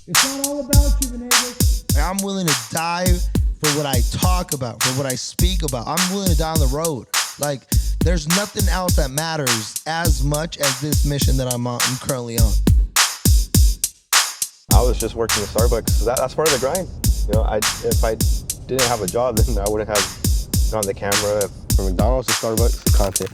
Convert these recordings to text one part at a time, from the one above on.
It's not all about you, Venegas. I'm willing to die for what I talk about, for what I speak about. I'm willing to die on the road. Like, there's nothing else that matters as much as this mission that I'm currently on. I was just working at Starbucks. So that's part of the grind. You know, if I didn't have a job, then I wouldn't have gone on the camera from McDonald's to Starbucks. Content.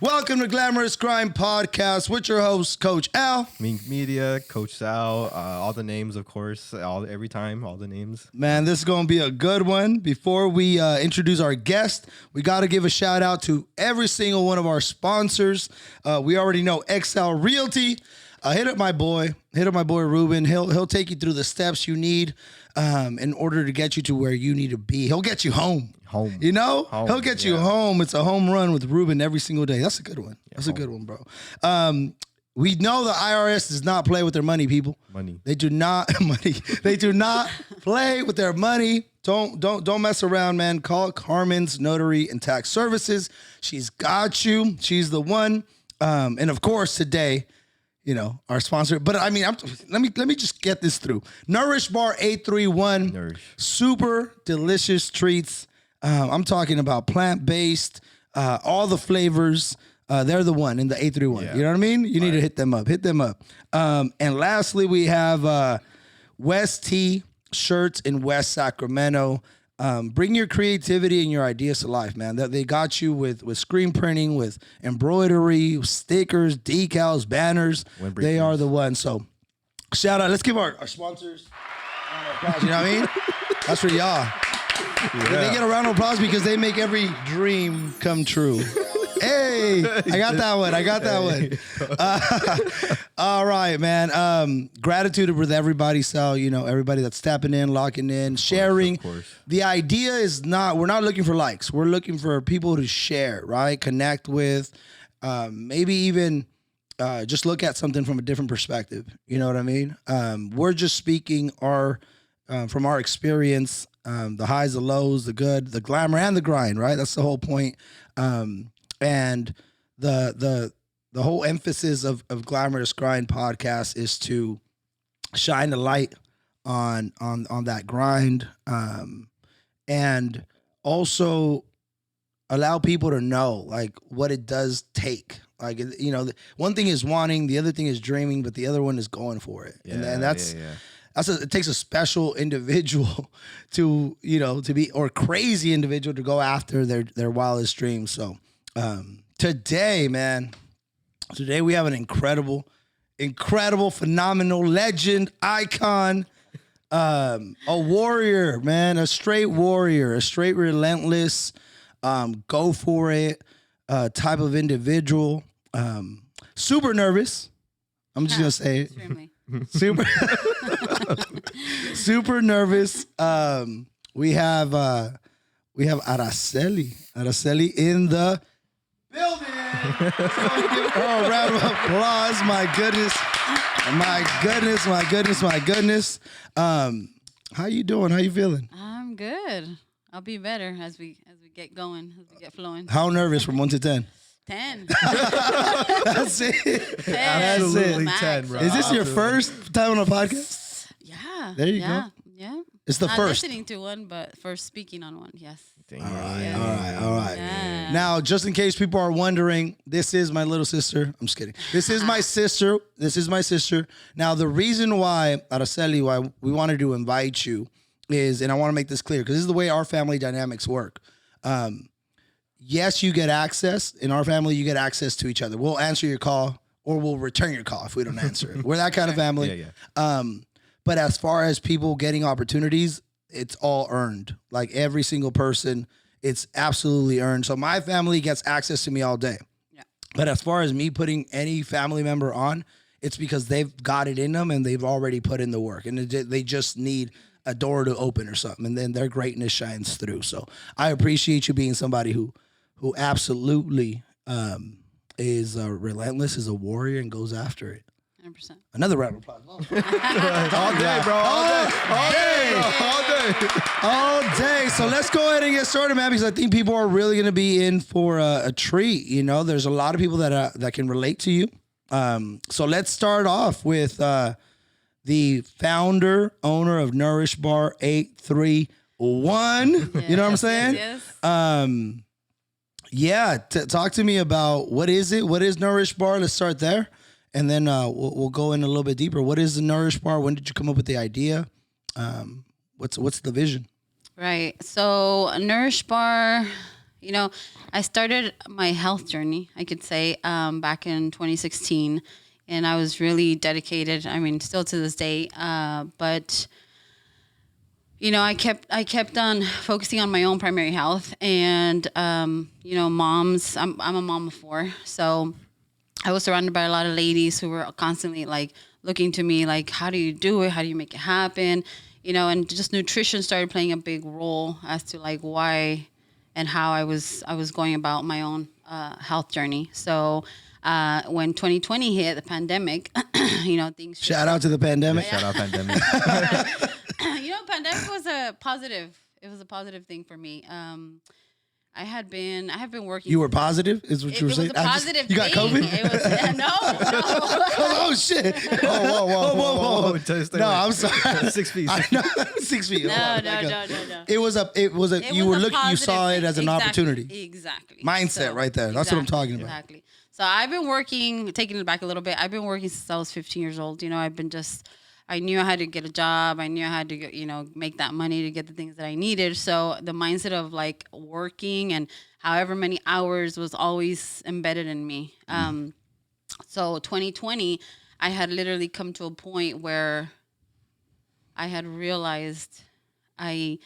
Welcome to Glamorous Crime Podcast with your host, Coach Al. Mink Media, Coach Sal, all the names, of course, every time, all the names. Man, this is going to be a good one. Before we introduce our guest, we got to give a shout out to every single one of our sponsors. We already know XL Realty. Hit up my boy Ruben. He'll take you through the steps you need in order to get you to where you need to be. He'll get you home. You know? Home, He'll get you home. It's a home run with Ruben every single day. That's a good one. That's a good one, bro. We know the IRS does not play with their money, people. They do not They do not play with their money. Don't mess around, man. Call Carmen's Notary and Tax Services. She's got you. She's the one. And of course, today, you know, our sponsor. But I mean, let me just get this through. Nourish Bar 831. Nourish. Super delicious treats. I'm talking about plant-based, all the flavors. They're the one in the 831. Yeah. You know what I mean? You need to hit them up. And lastly, we have West T shirts in West Sacramento. Bring your creativity and your ideas to life, man. They got you with screen printing, with embroidery, stickers, decals, banners. They are the ones. So shout out. Let's give our sponsors a round of applause. You know what I mean? That's for y'all. Yeah. They get a round of applause because they make every dream come true. Hey, I got that one. All right, man. Gratitude with everybody. So, you know, everybody that's tapping in, locking in, sharing. Of course. The idea is we're not looking for likes. We're looking for people to share, right? Connect with, maybe even just look at something from a different perspective. You know what I mean? We're just speaking from our experience, the highs, the lows, the good, the glamour, and the grind, right? That's the whole point. And the whole emphasis of Glamorous Grind podcast is to shine the light on that grind, and also allow people to know like what it does take. Like, you know, one thing is wanting, the other thing is dreaming, but the other one is going for it. Yeah, and that's it takes a special individual to be, or crazy individual to go after their wildest dreams. So today we have an incredible, phenomenal legend, icon, a warrior, man, a straight warrior, a straight relentless, go for it type of individual. Super nervous. I'm just gonna say it. Extremely. Super nervous. We have Araceli in the building. So give her a round of applause. My goodness. How you doing? How you feeling? I'm good. I'll be better as we get going, as we get flowing. How nervous from 1 to 10? 10. That's it. 10. Absolutely Max. 10, bro. Is this your first time on a podcast? Yeah. There you go. Yeah. It's the Not first. listening to one, but first speaking on one. Yes. All right. Yeah. Now, just in case people are wondering, this is my little sister. I'm just kidding. This is my sister. Now, the reason why, Araceli, why we wanted to invite you is, and I want to make this clear, because this is the way our family dynamics work. Yes, you get access. In our family, you get access to each other. We'll answer your call or we'll return your call if we don't answer it. We're that kind of family. Yeah. But as far as people getting opportunities, it's all earned. Like every single person, it's absolutely earned. So my family gets access to me all day. Yeah. But as far as me putting any family member on, it's because they've got it in them and they've already put in the work. And they just need a door to open or something. And then their greatness shines through. So I appreciate you being somebody who absolutely is relentless, is a warrior, and goes after it. 100%. Another round of applause. All day, bro. All day. All day. So let's go ahead and get started, man, because I think people are really going to be in for a treat. You know, there's a lot of people that can relate to you. So let's start off with the founder, owner of Nourish Bar 831. Yes, you know what I'm saying? Yes. Talk to me about what is it? What is Nourish Bar? Let's start there. And then we'll go in a little bit deeper. What is the Nourish Bar? When did you come up with the idea? What's the vision? Right. So Nourish Bar, you know, I started my health journey, I could say, back in 2016, and I was really dedicated. I mean, still to this day, but you know, I kept on focusing on my own primary health, and you know, moms. I'm a mom of 4, so I was surrounded by a lot of ladies who were constantly like looking to me, like, how do you do it? How do you make it happen? You know, and just nutrition started playing a big role as to like why and how I was going about my own health journey. So when 2020 hit, the pandemic, you know, things. Shout out to the pandemic. Shout out pandemic. You know, pandemic was a positive. It was a positive thing for me. I have been working. You were positive, is what you were saying? It was a positive you got thing. COVID? It was no. Oh shit! Whoa. No, I'm sorry. 6 feet. I know, 6 feet. No. It was a. You were looking. You saw it as an opportunity. Exactly. Mindset right there. That's what I'm talking about. Exactly. So I've been working. Taking it back a little bit. I've been working since I was 15 years old. You know, I knew I had to get a job. I knew I had to, you know, make that money to get the things that I needed. So the mindset of like working and however many hours was always embedded in me. So 2020, I had literally come to a point where I had realized I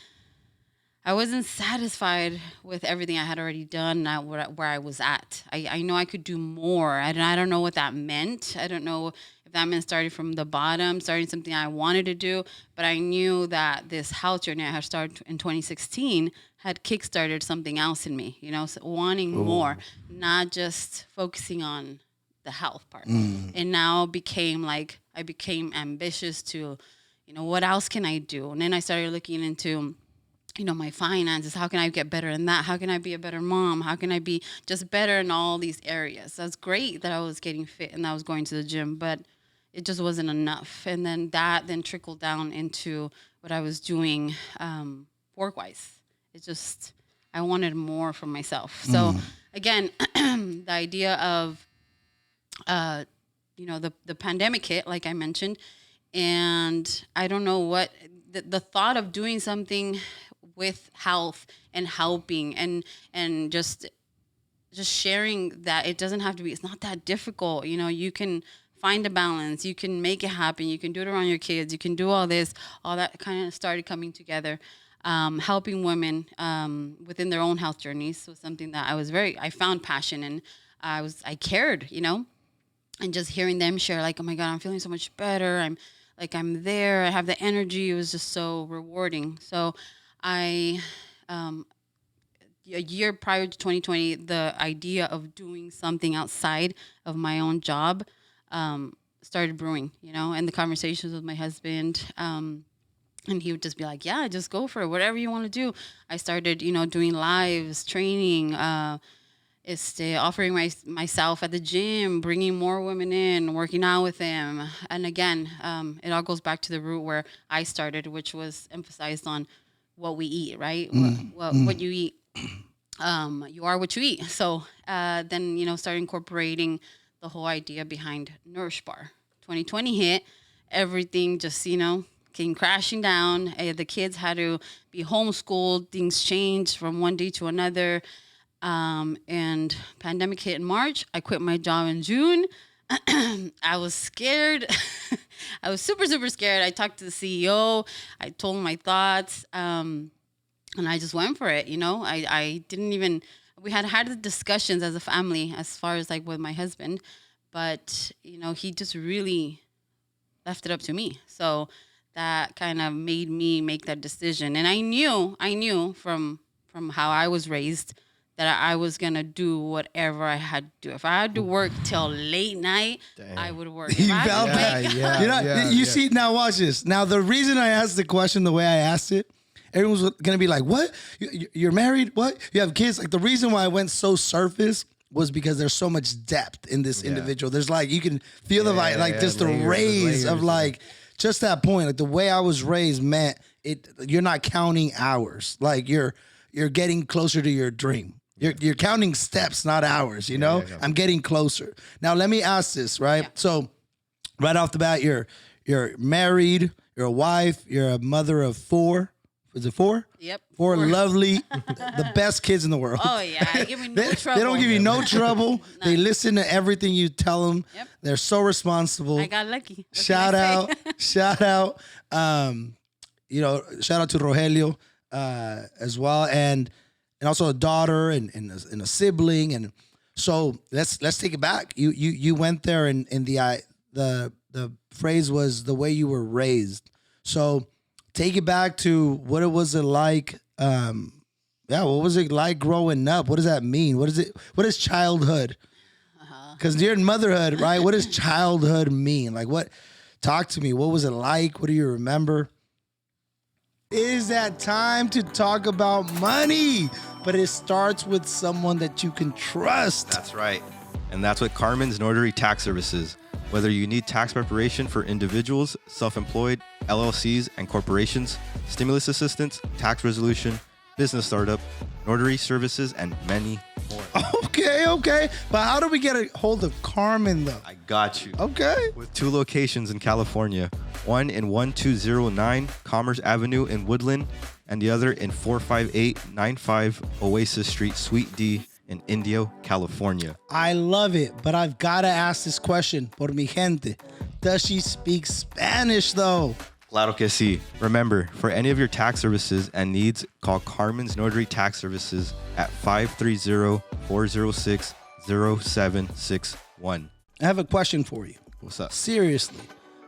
wasn't satisfied with everything I had already done, where I was at. I know I could do more. I don't know what that meant. I don't know if that meant starting from the bottom, starting something I wanted to do. But I knew that this health journey I had started in 2016 had kickstarted something else in me, you know, so wanting more, not just focusing on the health part. And now I became ambitious to, you know, what else can I do? And then I started looking into, you know, my finances. How can I get better in that? How can I be a better mom? How can I be just better in all these areas? That's great that I was getting fit and I was going to the gym, but it just wasn't enough. And then that trickled down into what I was doing work-wise. I wanted more for myself. So again, the idea of, you know, the pandemic hit, like I mentioned, and I don't know what, the thought of doing something with health and helping and just sharing that it doesn't have to be, it's not that difficult. You know, you can find a balance, you can make it happen, you can do it around your kids, you can do all that kind of started coming together. Helping women within their own health journeys was something that I found passion in. I cared, you know, and just hearing them share like, oh my God, I'm feeling so much better. I'm there. I have the energy. It was just so rewarding. So a year prior to 2020, the idea of doing something outside of my own job started brewing, you know, and the conversations with my husband, and he would just be like, yeah, just go for it. Whatever you want to do. I started, you know, doing lives, training, offering myself at the gym, bringing more women in, working out with them. And again, it all goes back to the root where I started, which was emphasized on what we eat, right? What you eat, you are what you eat. So then, you know, started incorporating the whole idea behind Nourish Bar. 2020 hit, everything just, you know, came crashing down. The kids had to be homeschooled. Things changed from one day to another. And pandemic hit in March. I quit my job in June. I was scared. I was super, super scared. I talked to the CEO. I told him my thoughts. And I just went for it. You know, I didn't even, we had the discussions as a family as far as like with my husband, but you know, he just really left it up to me. So that kind of made me make that decision. And I knew from how I was raised that I was going to do whatever I had to do. If I had to work till late night, I would work. You felt that. You know, you see, now watch this. Now, the reason I asked the question the way I asked it, everyone's gonna be like, "What? You're married? What? You have kids?" Like the reason why I went so surface was because there's so much depth in this individual. There's like you can feel just the rays of like just that point. Like the way I was raised meant it. You're not counting hours. Like you're getting closer to your dream. You're counting steps, not hours. You know, I'm getting closer. Now let me ask this, right? Yeah. So right off the bat, you're married. You're a wife. You're a mother of 4. Is it 4? Yep. 4 lovely, the best kids in the world. Oh yeah, give me no trouble. They don't give you no trouble. They listen to everything you tell them. Yep. They're so responsible. I got lucky. What Shout can I out, say? shout out. Shout out to Rogelio as well, and also a daughter and a sibling, and so let's take it back. You went there, and the phrase was the way you were raised. So take it back to what it was like. What was it like growing up? What does that mean? What is childhood? Because you're in motherhood, right? What does childhood mean? Like what? Talk to me. What was it like? What do you remember? Is that time to talk about money? But it starts with someone that you can trust. That's right. And that's what Carmen's Notary Tax Services. Whether you need tax preparation for individuals, self-employed, LLCs, and corporations, stimulus assistance, tax resolution, business startup, notary services, and many more. Okay. But how do we get a hold of Carmen, though? I got you. Okay. With 2 locations in California, one in 1209 Commerce Avenue in Woodland, and the other in 45895 Oasis Street, Suite D in Indio, California. I love it, but I've got to ask this question por mi gente. Does she speak Spanish, though? Claro que sí. Remember, for any of your tax services and needs, call Carmen's Notary Tax Services at 530-406-0761. I have a question for you. What's up? Seriously.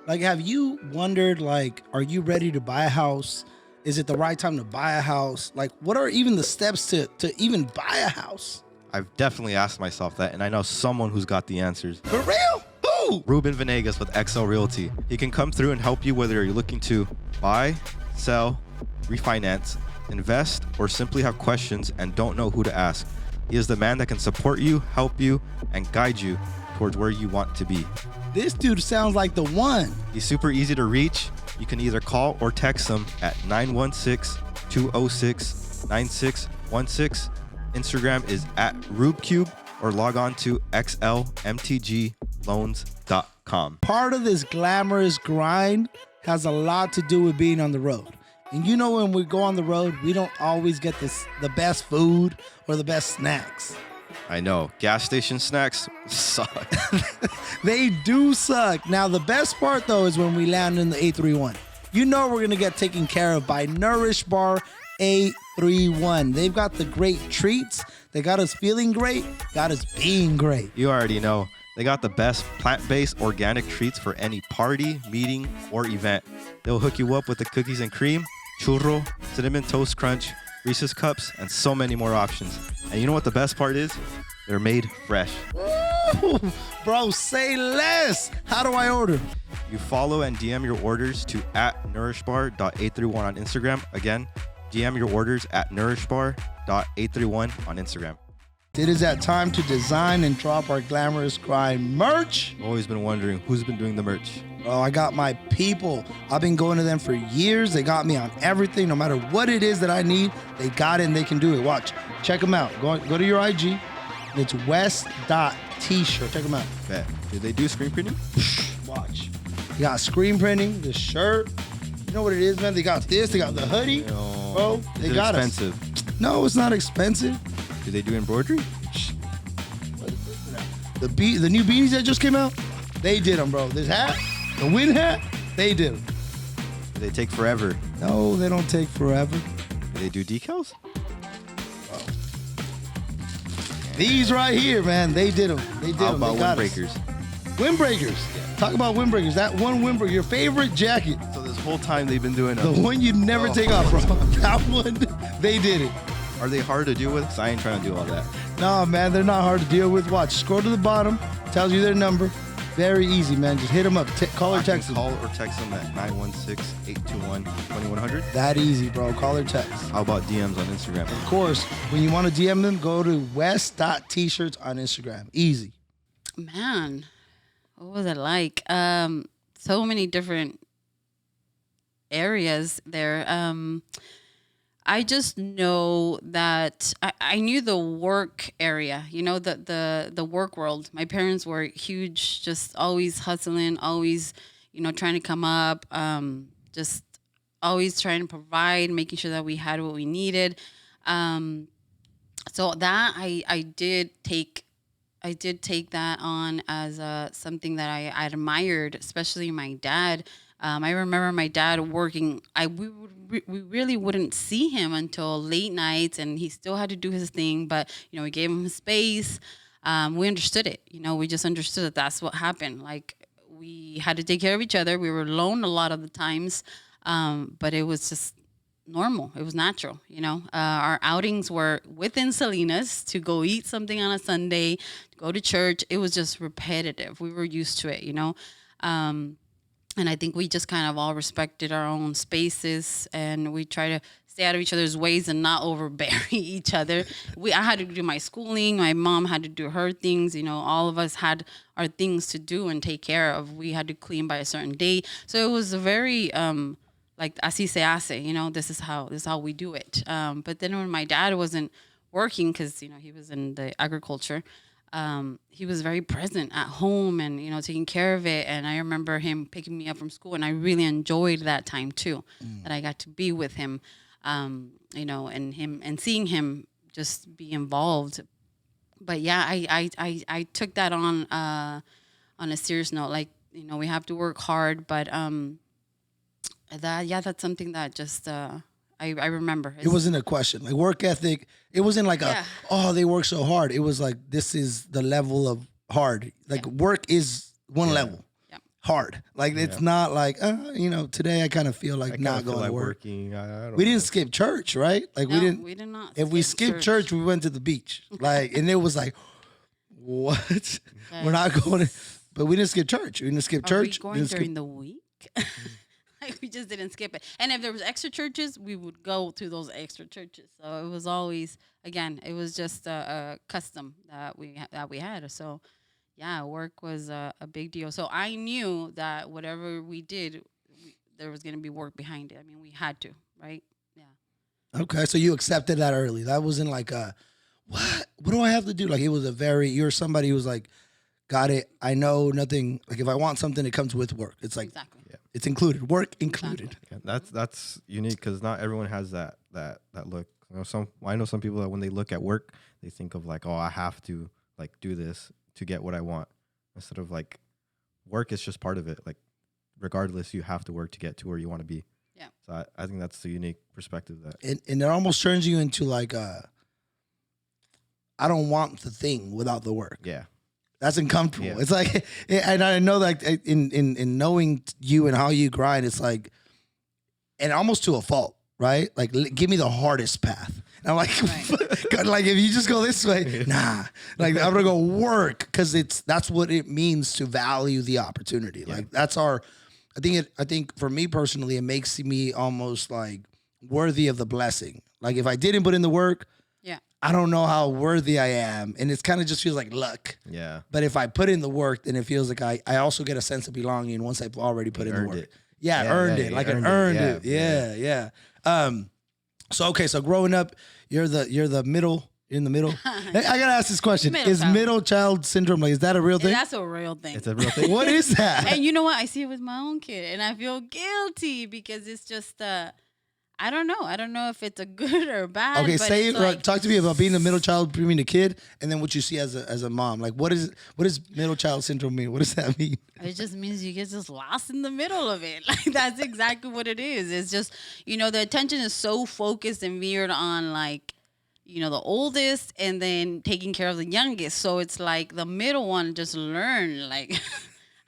Like, have you wondered, like, are you ready to buy a house? Is it the right time to buy a house? Like, what are even the steps to even buy a house? I've definitely asked myself that, and I know someone who's got the answers. For real? Who? Ruben Venegas with XL Realty. He can come through and help you whether you're looking to buy, sell, refinance, invest, or simply have questions and don't know who to ask. He is the man that can support you, help you, and guide you towards where you want to be. This dude sounds like the one. He's super easy to reach. You can either call or text him at 916-206-9616. Instagram is at RubeCube, or log on to xlmtgloans.com. Part of this glamorous grind has a lot to do with being on the road. And you know, when we go on the road, we don't always get the best food or the best snacks. I know. Gas station snacks suck. They do suck. Now, the best part, though, is when we land in the 831. You know we're going to get taken care of by Nourish Bar 831. They've got the great treats. They got us feeling great, got us being great. You already know. They got the best plant-based organic treats for any party, meeting, or event. They'll hook you up with the cookies and cream, churro, cinnamon toast crunch, Reese's cups, and so many more options. And you know what the best part is? They're made fresh. Ooh, bro, say less. How do I order? You follow and DM your orders to @nourishbar.831 on Instagram. Again, DM your orders at nourishbar.831 on Instagram. It is that time to design and drop our Glamorous Grind merch. I've always been wondering who's been doing the merch. Oh, I got my people. I've been going to them for years. They got me on everything. No matter what it is that I need, they got it and they can do it. Watch. Check them out. Go to your IG. It's west.t-shirt. Check them out. Bet. Did they do screen printing? Watch. They got screen printing, the shirt. You know what it is, man? They got this. They got the hoodie. Bro, they got expensive? us. No, it's not expensive. Do they do embroidery? The new beanies that just came out, they did them, bro. This hat, the wind hat, they did them. Do they take forever? No, they don't take forever. Do they do decals? These right here, man, they did them. They did How them. about They got us. windbreakers? Windbreakers. Talk about windbreakers. That one windbreaker, your favorite jacket, So this whole time they've been doing the one you never take off, bro. That one, they did it. Are they hard to deal with? 'Cause I ain't trying to do all that. No, man, they're not hard to deal with. Watch, scroll to the bottom, tells you their number. Very easy, man. Just hit them up. Call or text them. Call or text them at 916-821-2100. That easy, bro. Call or text. How about DMs on Instagram? Of course, when you want to DM them, go to west.tshirts on Instagram. Easy. Man, what was it like? So many different areas there. I just know that I knew the work area, the work world. My parents were huge, just always hustling, always, trying to come up, just always trying to provide, making sure that we had what we needed. So that I did take that on as something that I admired, especially my dad. I remember my dad working. We really wouldn't see him until late nights, and he still had to do his thing. But we gave him his space. We understood it. We just understood that that's what happened. Like we had to take care of each other. We were alone a lot of the times, but it was just normal. It was natural. Our outings were within Salinas to go eat something on a Sunday, to go to church. It was just repetitive. We were used to it. And I think we just kind of all respected our own spaces, and we try to stay out of each other's ways and not overbury each other. I had to do my schooling. My mom had to do her things. All of us had our things to do and take care of. We had to clean by a certain day. So it was a very, like, así se hace, this is how we do it. But then when my dad wasn't working, because, he was in the agriculture, he was very present at home and, taking care of it. And I remember him picking me up from school, and I really enjoyed that time too, that I got to be with him, and seeing him just be involved. But yeah, I took that on a serious note. Like, we have to work hard, but, that's something that just, I remember. It wasn't a question. Like work ethic, it wasn't like they work so hard. It was like, this is the level of hard. Like work is one level. Yeah. Hard. Like it's not like, today I kind of feel like not going to work. Working. I don't we know. didn't skip church, right? Like We did not. If we skipped church, we went to the beach. Like, and it was like, what? We're not going to, but we didn't skip church. We didn't skip church. Are we going during the week? Like we just didn't skip it. And if there was extra churches, we would go to those extra churches. So it was always, again, it was just a custom that we had. So yeah, work was a big deal. So I knew that whatever we did, there was going to be work behind it. I mean, we had to, right? Yeah. Okay, so you accepted that early. That wasn't like what do I have to do? Like it was you're somebody who was like, got it. I know nothing. Like if I want something, it comes with work. It's like, exactly. It's included. Work included. Exactly. Yeah, that's unique because not everyone has that look. I know some people that when they look at work, they think of like, oh, I have to like do this to get what I want, instead of like, work is just part of it. Like, regardless, you have to work to get to where you want to be. Yeah. So I think that's the unique perspective that. And it almost turns you into like I don't want the thing without the work. Yeah. That's uncomfortable. Yeah. It's like, and I know that in knowing you and how you grind, it's like, and almost to a fault, right? Like, give me the hardest path. And I'm like, God, like if you just go this way, nah. Like I'm gonna go work because that's what it means to value the opportunity. Yeah. Like that's I think for me personally, it makes me almost like worthy of the blessing. Like if I didn't put in the work, I don't know how worthy I am. And it kind of just feels like luck. Yeah. But if I put in the work, then it feels like I also get a sense of belonging once I've already put in the work. It. Yeah, earned it. Like earned it. Yeah. So growing up, you're the middle. You're in the middle. I gotta ask this question: middle child syndrome, like, is that a real thing? That's a real thing. It's a real thing. What is that? And you know what? I see it with my own kid, and I feel guilty because it's just I don't know. I don't know if it's a good or bad. Okay, but talk to me about being the middle child, being a kid, and then what you see as a mom. Like, what does middle child syndrome mean? What does that mean? It just means you get just lost in the middle of it. Like that's exactly what it is. It's just, the attention is so focused and veered on like, the oldest and then taking care of the youngest. So it's like the middle one just learn like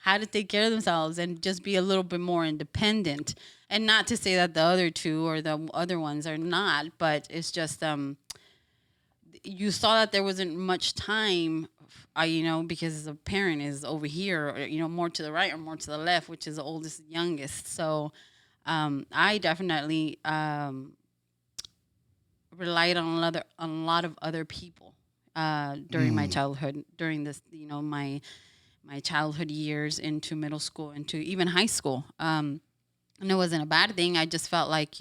how to take care of themselves and just be a little bit more independent. And not to say that the other two or the other ones are not, but it's just you saw that there wasn't much time because the parent is over here, or, more to the right or more to the left, which is the oldest and youngest. So I definitely relied on a lot of other people during my childhood, during this, my childhood years into middle school, into even high school. And it wasn't a bad thing. I just felt like,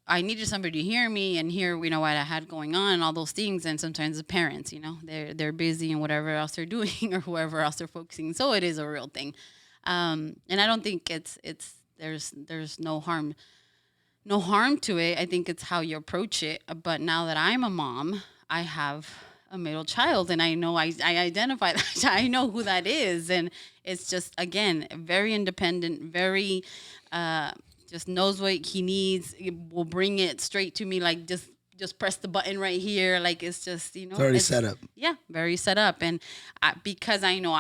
I needed somebody to hear me and hear, what I had going on and all those things. And sometimes the parents, they're busy and whatever else they're doing or whoever else they're focusing. So it is a real thing. And I don't think there's no harm to it. I think it's how you approach it. But now that I'm a mom, I have a middle child, and I know I identify that. I know who that is, and it's just, again, very independent, very just knows what he needs. It will bring it straight to me, like just press the button right here. Like, it's just, it's already set up. Yeah, very set up. And because I know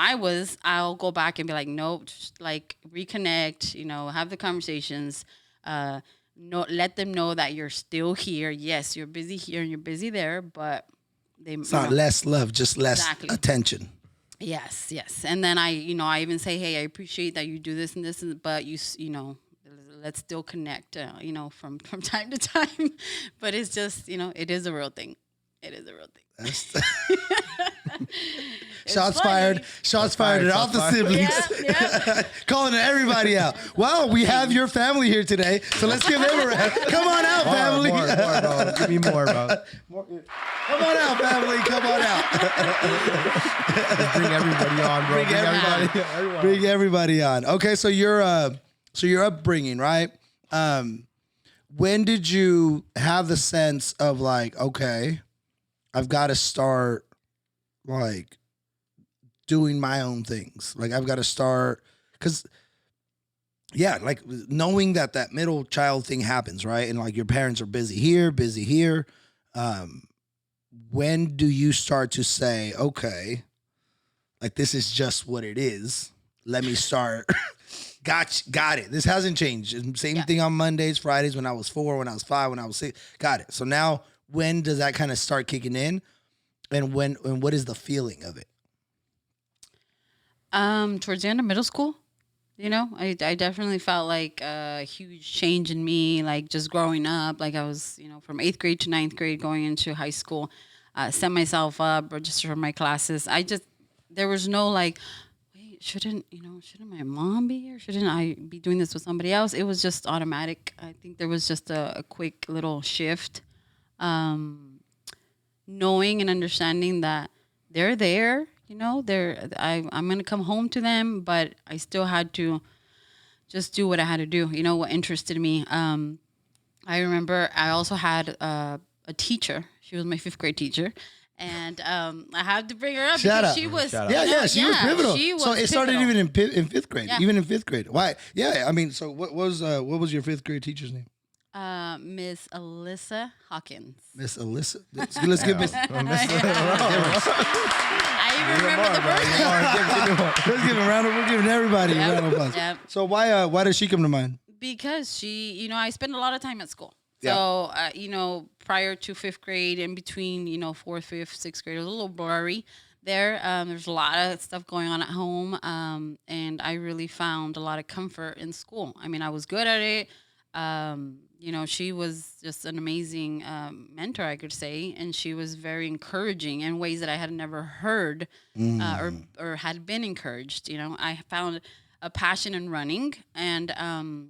I'll go back and be like, nope, just like reconnect, have the conversations, let them know that you're still here. Yes, you're busy here and you're busy there, but it's not less love, just less attention. Yes. And then I even say, hey, I appreciate that you do this and this, but let's still connect, from time to time. But it's just, it is a real thing. It is a real thing. Shots fired at all the siblings. Yeah. Calling everybody out. Well, we have your family here today, so let's give them a round. Come on out, family. More, bro. Give me more, bro. Come on out, family. Come on out. Just bring everybody on, bro. Bring everybody on. Okay, so your upbringing, right? When did you have the sense of like, okay, I've got to start like doing my own things. Like, I've got to start, because like knowing that middle child thing happens, right? And like your parents are busy here. When do you start to say, okay, like this is just what it is. Let me start. Got it. This hasn't changed. Same thing on Mondays, Fridays, when I was 4, when I was 5, when I was 6. Got it. So now when does that kind of start kicking in? And what is the feeling of it? Towards the end of middle school, I definitely felt like a huge change in me, like just growing up. Like I was, from 8th grade to 9th grade going into high school, set myself up, registered for my classes. There was no like, wait, shouldn't my mom be here? Shouldn't I be doing this with somebody else? It was just automatic. I think there was just a quick little shift. Knowing and understanding that they're there, I'm going to come home to them, but I still had to just do what I had to do, what interested me. I remember I also had a teacher. She was my 5th grade teacher. And I had to bring her up because she was, she was pivotal. So it started even in 5th grade, even in 5th grade. Why? Yeah. I mean, so what was your 5th grade teacher's name? Miss Alyssa Hawkins. Miss Alyssa. Let's give Miss. I even remember the first name. Let's give a round of. We're giving everybody a round of applause. Yep. So why does she come to mind? Because she, I spent a lot of time at school. So, prior to 5th grade, in between, 4th, 5th, 6th grade, it was a little blurry there. There's a lot of stuff going on at home, and I really found a lot of comfort in school. I mean, I was good at it. She was just an amazing mentor, I could say, and she was very encouraging in ways that I had never heard or had been encouraged. I found a passion in running, and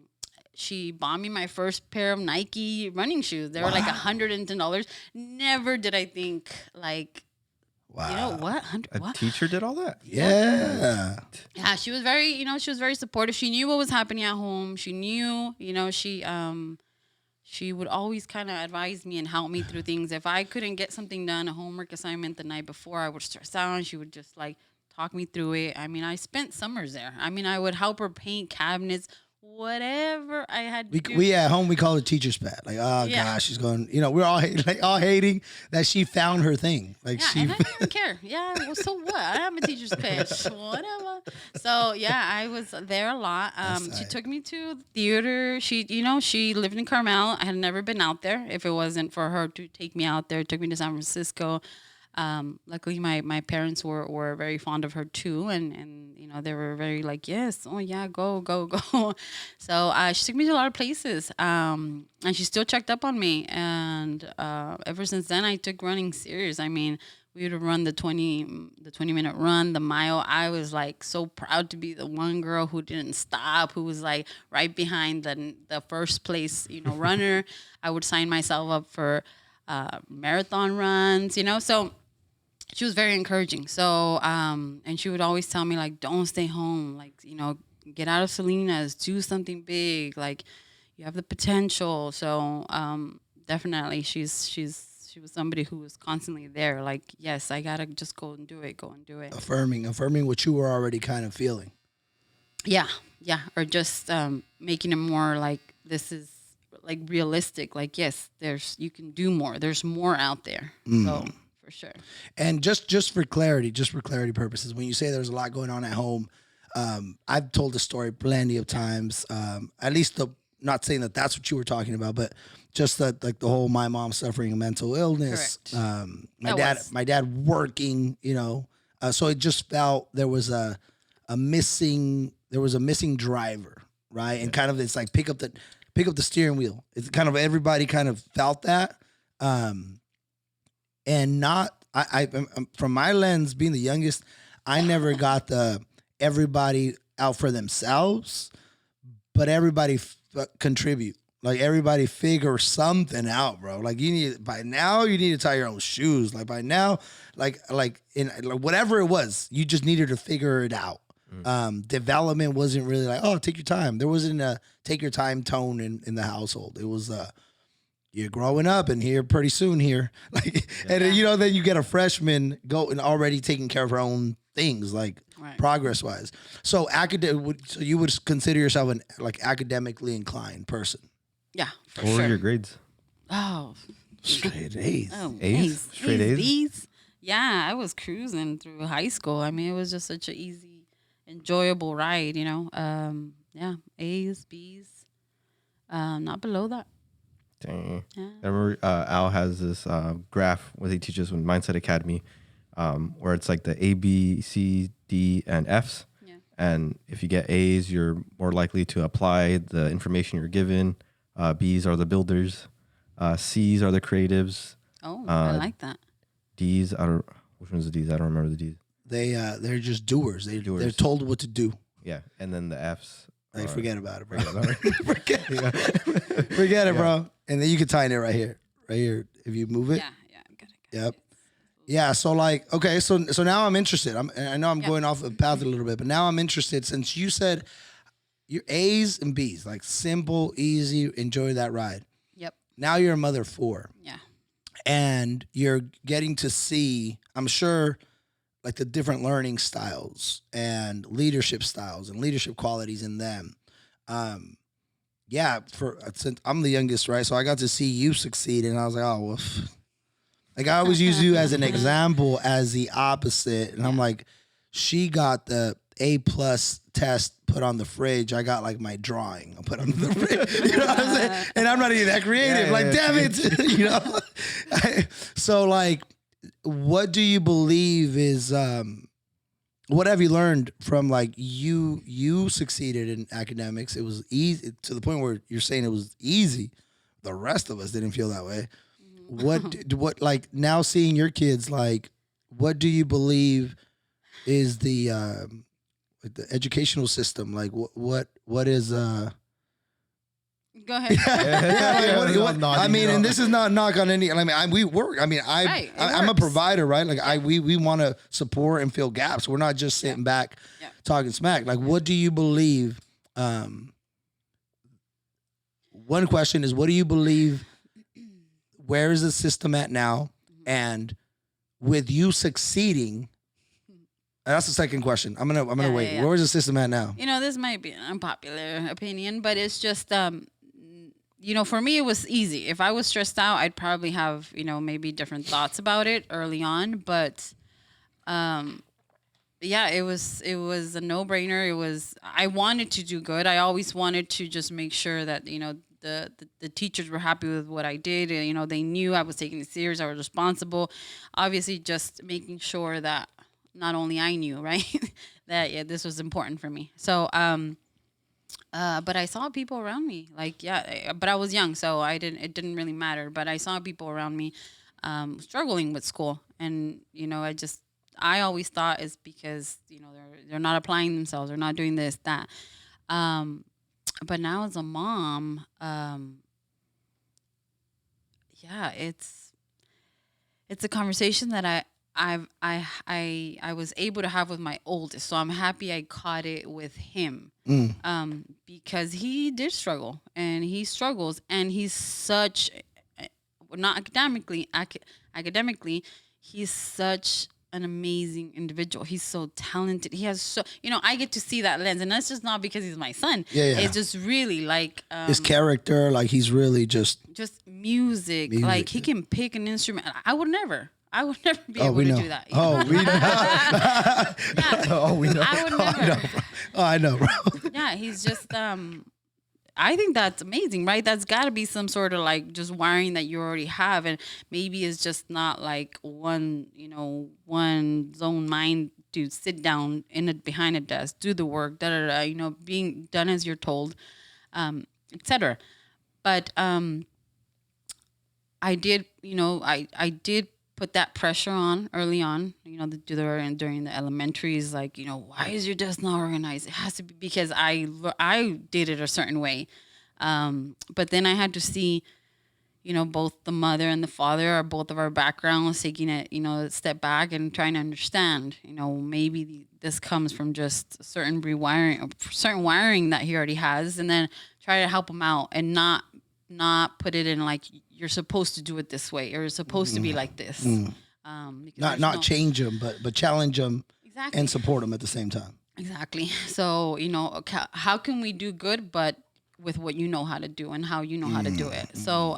she bought me my first pair of Nike running shoes. They were like $110. Never did I think like, what? A teacher did all that? Yeah. Yeah, she was very, she was very supportive. She knew what was happening at home. She knew, she would always kind of advise me and help me through things. If I couldn't get something done, a homework assignment the night before, I would stress out, and she would just like talk me through it. I mean, I spent summers there. I mean, I would help her paint cabinets, whatever I had to do. We at home we call it teacher's pet. Like, oh Yeah. gosh, she's going. You know, we're all all hating that she found her thing. Like Yeah, she. and I didn't even care. Yeah, well, so what? I am a teacher's pet. Whatever. So yeah, I was there a lot. She tight. took me to the theater. She lived in Carmel. I had never been out there. If it wasn't for her to take me out there, took me to San Francisco. Luckily, my parents were very fond of her too, and you know they were very like, yes, oh yeah, go. So she took me to a lot of places, and she still checked up on me, and ever since then I took running serious. I mean, we would run the 20-minute run, the mile. I was like so proud to be the one girl who didn't stop, who was like right behind the first place, you know, runner. I would sign myself up for marathon runs, you know, so she was very encouraging. So, and she would always tell me like, don't stay home. Like, you know, get out of Salinas, do something big. Like you have the potential. So, definitely she was somebody who was constantly there. Like, yes, I gotta just go and do it. Affirming what you were already kind of feeling. Yeah. Or just, making it more like, this is like realistic. Like, yes, you can do more. There's more out there. So, for sure. And just for clarity purposes, when you say there's a lot going on at home, I've told the story plenty of times. At least not saying that that's what you were talking about, but just that like the whole my mom suffering a mental illness, Correct. my dad working, you know, so it just felt there was a missing driver, right? And kind of it's like pick up the steering wheel. It's kind of everybody kind of felt that. And not from my lens, being the youngest, I never got the everybody out for themselves, but everybody contribute. Like everybody figure something out, bro. Like you need to tie your own shoes. Like by now, like in like whatever it was, you just needed to figure it out. Development wasn't really like, oh, take your time. There wasn't a take your time tone in the household. It was you're growing up and here pretty soon here. Like and then, you know, then you get a freshman go and already taking care of her own things, like progress wise. So so you would consider yourself an like academically inclined person. Yeah, for What sure. were your grades? Oh, Straight A's. A's? Straight A's? B's. Yeah, I was cruising through high school. I mean, it was just such an easy, enjoyable ride, you know. Yeah, A's, B's, not below that. Dang. Yeah. I remember Al has this graph what he teaches with Mindset Academy, where it's like the A, B, C, D, and F's. Yeah. And if you get A's, you're more likely to apply the information you're given. B's are the builders. C's are the creatives. Oh, I like that. D's, which one's the D's? I don't remember the D's. They're just doers. They're told what to do. Yeah, and then the F's. Like forget about it, bro. Forget Forget it, bro. And then you can tie it right here. If you move it. Yeah, got it. Yep. Yeah. So like, okay. So now I'm interested. I know I'm going off the path a little bit, but now I'm interested since you said your A's and B's, like simple, easy, enjoy that ride. Yep. Now you're a mother of 4. Yeah. And you're getting to see, I'm sure, like the different learning styles and leadership qualities in them. Yeah, since I'm the youngest, right? So I got to see you succeed, and I was like, oh, well, like I always use you as an example as the opposite, and I'm like, she got the A+ test put on the fridge. I got like my drawing I put on the fridge. You know what I'm saying? And I'm not even that creative. Damn it, you know. So like, what do you believe is? What have you learned from like you succeeded in academics? It was easy to the point where you're saying it was easy. The rest of us didn't feel that way. What like now seeing your kids, like what do you believe is the educational system? Like what is Go ahead. I mean, and this is not knock on any. I mean, we work. I mean, I'm a provider, right? Like we want to support and fill gaps. We're not just sitting back talking smack. Like, what do you believe? One question is, what do you believe? Where is the system at now? And with you succeeding, That's the second question. I'm gonna wait. yeah. Where's the system at now? You know, this might be an unpopular opinion, but it's just, you know, for me, it was easy. If I was stressed out, I'd probably have, you know, maybe different thoughts about it early on. But, yeah, it was a no-brainer. I wanted to do good. I always wanted to just make sure that, you know, the teachers were happy with what I did. And, you know, they knew I was taking it serious. I was responsible. Obviously, just making sure that not only I knew, right, that yeah, this was important for me. So, but I saw people around me, like, yeah, but I was young, so it didn't really matter. But I saw people around me struggling with school, and you know, I always thought it's because you know they're not applying themselves, they're not doing this that. But now as a mom, yeah, it's a conversation that I was able to have with my oldest, so I'm happy I caught it with him, because he did struggle, and he struggles, and he's such, not academically, he's such an amazing individual. He's so talented. He has so, you know, I get to see that lens, and that's just not because he's my son. Yeah. It's just really like His character, like he's really just music. Like he can pick an instrument. I would never be able we to know. do that. Oh, we know. Oh, we know. I would never. I know, bro. Yeah, he's just I think that's amazing, right? That's got to be some sort of like just wiring that you already have, and maybe it's just not like one zone mind to sit down behind a desk, do the work, you know, being done as you're told, etc. But I did, you know, I did put that pressure on early on, you know, during the elementaries, like, you know, why is your desk not organized? It has to be because I did it a certain way. But then I had to see, you know, both the mother and the father, or both of our backgrounds, taking it, you know, a step back and trying to understand, you know, maybe this comes from just certain wiring that he already has, and then try to help him out and not put it in like, you're supposed to do it this way, or you're supposed to be like this. Not change them, but challenge them, exactly, and support them at the same time. Exactly. So, you know, how can we do good, but with what you know how to do and how you know how to do it. So,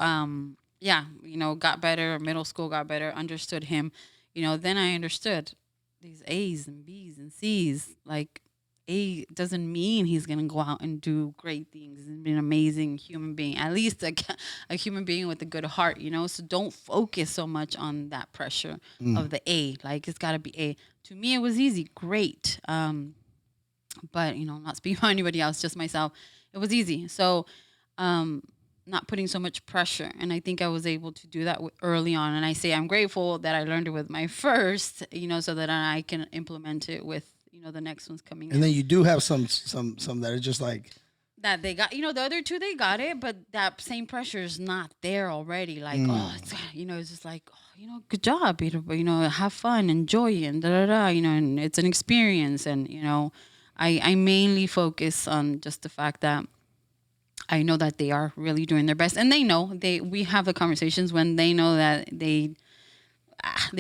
yeah, you know, got better, middle school got better, understood him, you know, then I understood these A's and B's and C's, like, A doesn't mean he's going to go out and do great things and be an amazing human being, at least a human being with a good heart, you know? So don't focus so much on that pressure of the A. Like, it's got to be A. To me, it was easy. Great. But, you know, not speaking for anybody else, just myself. It was easy. So not putting so much pressure. And I think I was able to do that early on. And I say I'm grateful that I learned it with my first, you know, so that I can implement it with, you know, the next one's coming. And then you do have some that are just like that they got, you know, the other two, they got it, but that same pressure is not there already. Like, oh, it's, you know, it's just like, oh, you know, good job, Peter, but, you know, have fun, enjoy it, and you know, and it's an experience. And, you know, I mainly focus on just the fact that I know that they are really doing their best, and they know we have the conversations when they know that they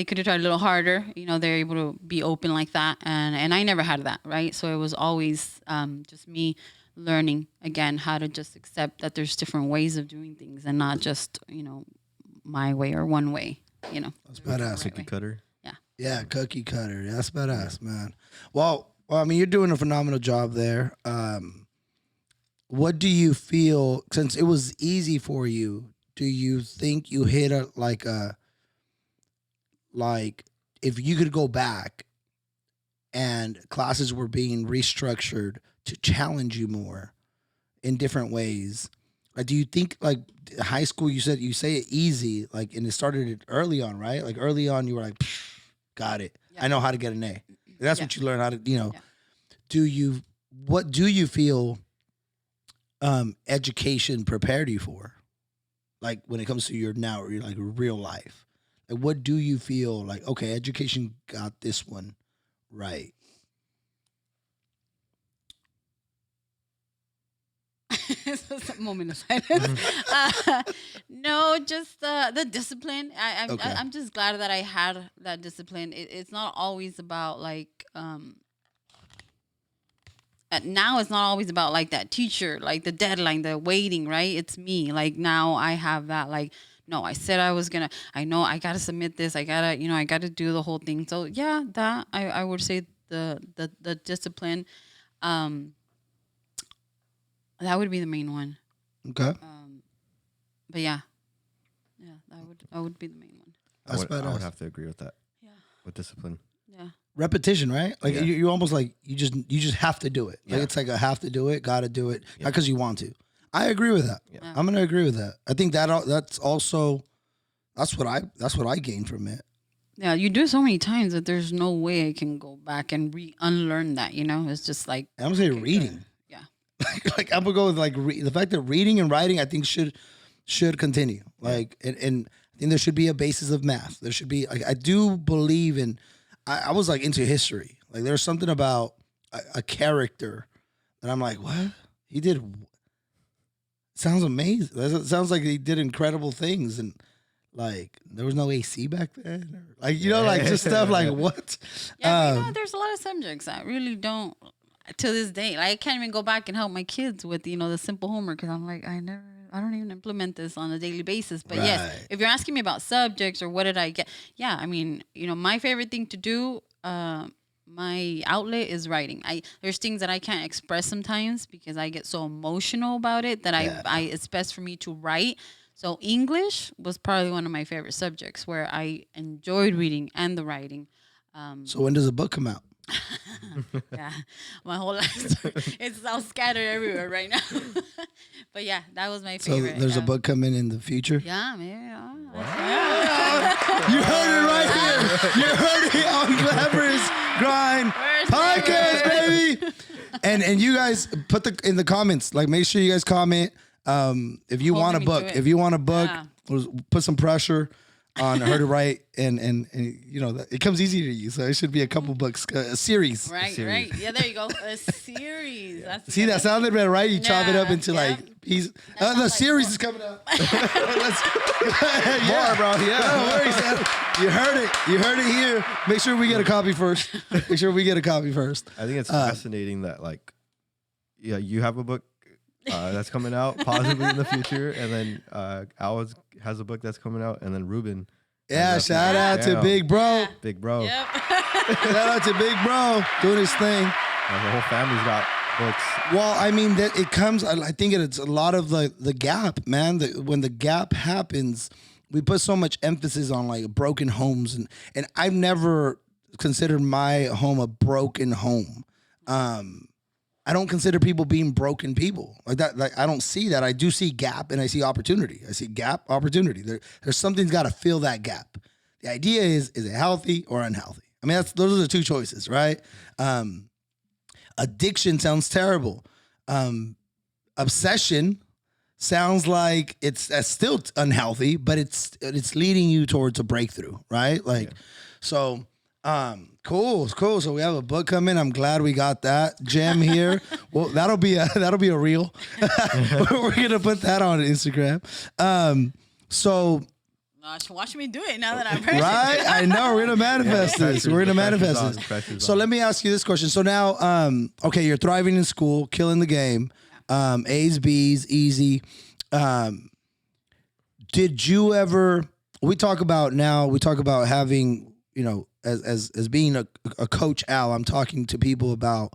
could have tried a little harder. You know, they're able to be open like that. And I never had that, right? So it was always just me learning, again, how to just accept that there's different ways of doing things and not just, you know, my way or one way, you know. That's badass. Cookie cutter. Yeah. Yeah, cookie cutter. That's badass, man. Well, I mean, you're doing a phenomenal job there. What do you feel, since it was easy for you, do you think you hit if you could go back and classes were being restructured to challenge you more in different ways, like, do you think, like, high school, you say it easy, like, and it started early on, right? Like, early on you were like, got it. Yeah. I know how to get an A. That's what you learn how to, you know. Yeah. What do you feel education prepared you for? Like, when it comes to your like real life, like, what do you feel like, okay, education got this one right? This was a moment of silence. No, just the discipline. Okay. I'm just glad that I had that discipline. It's not always about like now it's not always about like that teacher, like the deadline, the waiting, right? It's me. Like now I have that like, no, I said I was gonna, I know I gotta submit this. I gotta, I gotta do the whole thing. So yeah, that I would say the discipline, that would be the main one. Okay. But yeah, that would be the main one. That's I badass. would have to agree with that. Yeah. With discipline. Yeah. Repetition, right? Like Yeah. you almost like you just have to do it. Like Yeah. it's like a have to do it, gotta do it, not because you want to. I agree with that. Yeah. I'm gonna agree with that. I think that's also that's what I gained from it. Yeah, you do it so many times that there's no way I can go back and unlearn that. It's just like I'm gonna say okay, reading. good. Yeah. Like I'm gonna go with like the fact that reading and writing I think should continue. Like and I think there should be a basis of math. There should be like I do believe in. I was like into history. Like there's something about a character that I'm like, what he did. Sounds amazing. It sounds like he did incredible things and. Like there was no AC back then, or, like like just stuff like what? Yeah, there's a lot of subjects that really don't to this day. Like I can't even go back and help my kids with the simple homework because I'm like I don't even implement this on a daily basis. But yes, Right. if you're asking me about subjects or what did I get, yeah, I mean my favorite thing to do. My outlet is writing. There's things that I can't express sometimes because I get so emotional about it that it's best for me to write. So English was probably one of my favorite subjects where I enjoyed reading and the writing. So when does a book come out? Yeah, my whole life it's all scattered everywhere right now. But yeah, that was my So favorite. there's a book coming in the future. Yeah, maybe. You heard it right here. You heard it on Glamorous Grind Where's Podcast, baby. And you guys put in the comments. Like, make sure you guys comment. If you want a Holding me to book, it. if you want a book, Yeah. put some pressure on her to write, and it comes easy to you. So it should be a couple books, a series. Right, Series. right. Yeah, there you go. A series. That's See, that sounded better, right? You chop it up Yeah, into yeah. like pieces. sounds The like series more. is coming up. More, bro. Yeah. No worries, man. You heard it. You heard it here. Make sure we get a copy first. Make sure we get a copy first. I think it's fascinating that like, yeah, you have a book that's coming out possibly in the future, and then Al has a book that's coming out, and then Ruben. Yeah, has shout out to Yeah. Big Bro. Big bro. Yep. Shout out to Big Bro doing his thing. The whole family's got books. Well, I mean, that it comes. I think it's a lot of the gap, man. When the gap happens, we put so much emphasis on like broken homes, and I've never considered my home a broken home. I don't consider people being broken people like that. Like I don't see that. I do see gap and I see opportunity. I see gap, opportunity. There's something's got to fill that gap. The idea is it healthy or unhealthy? I mean, those are the two choices, right? Addiction sounds terrible. Obsession sounds like it's still unhealthy, but it's leading you towards a breakthrough, right? Like, so. Cool. So we have a book coming. I'm glad we got that gem here. Well, that'll be a reel. We're gonna put that on Instagram. So Gosh, watch me do it now that I've heard right, I know we're gonna manifest this. We're gonna manifest on, this. pressure's So on. let me ask you this question. So now, okay, you're thriving in school, killing the game. A's, B's, easy. Did you ever? We talk about having, as being a coach, Al, I'm talking to people about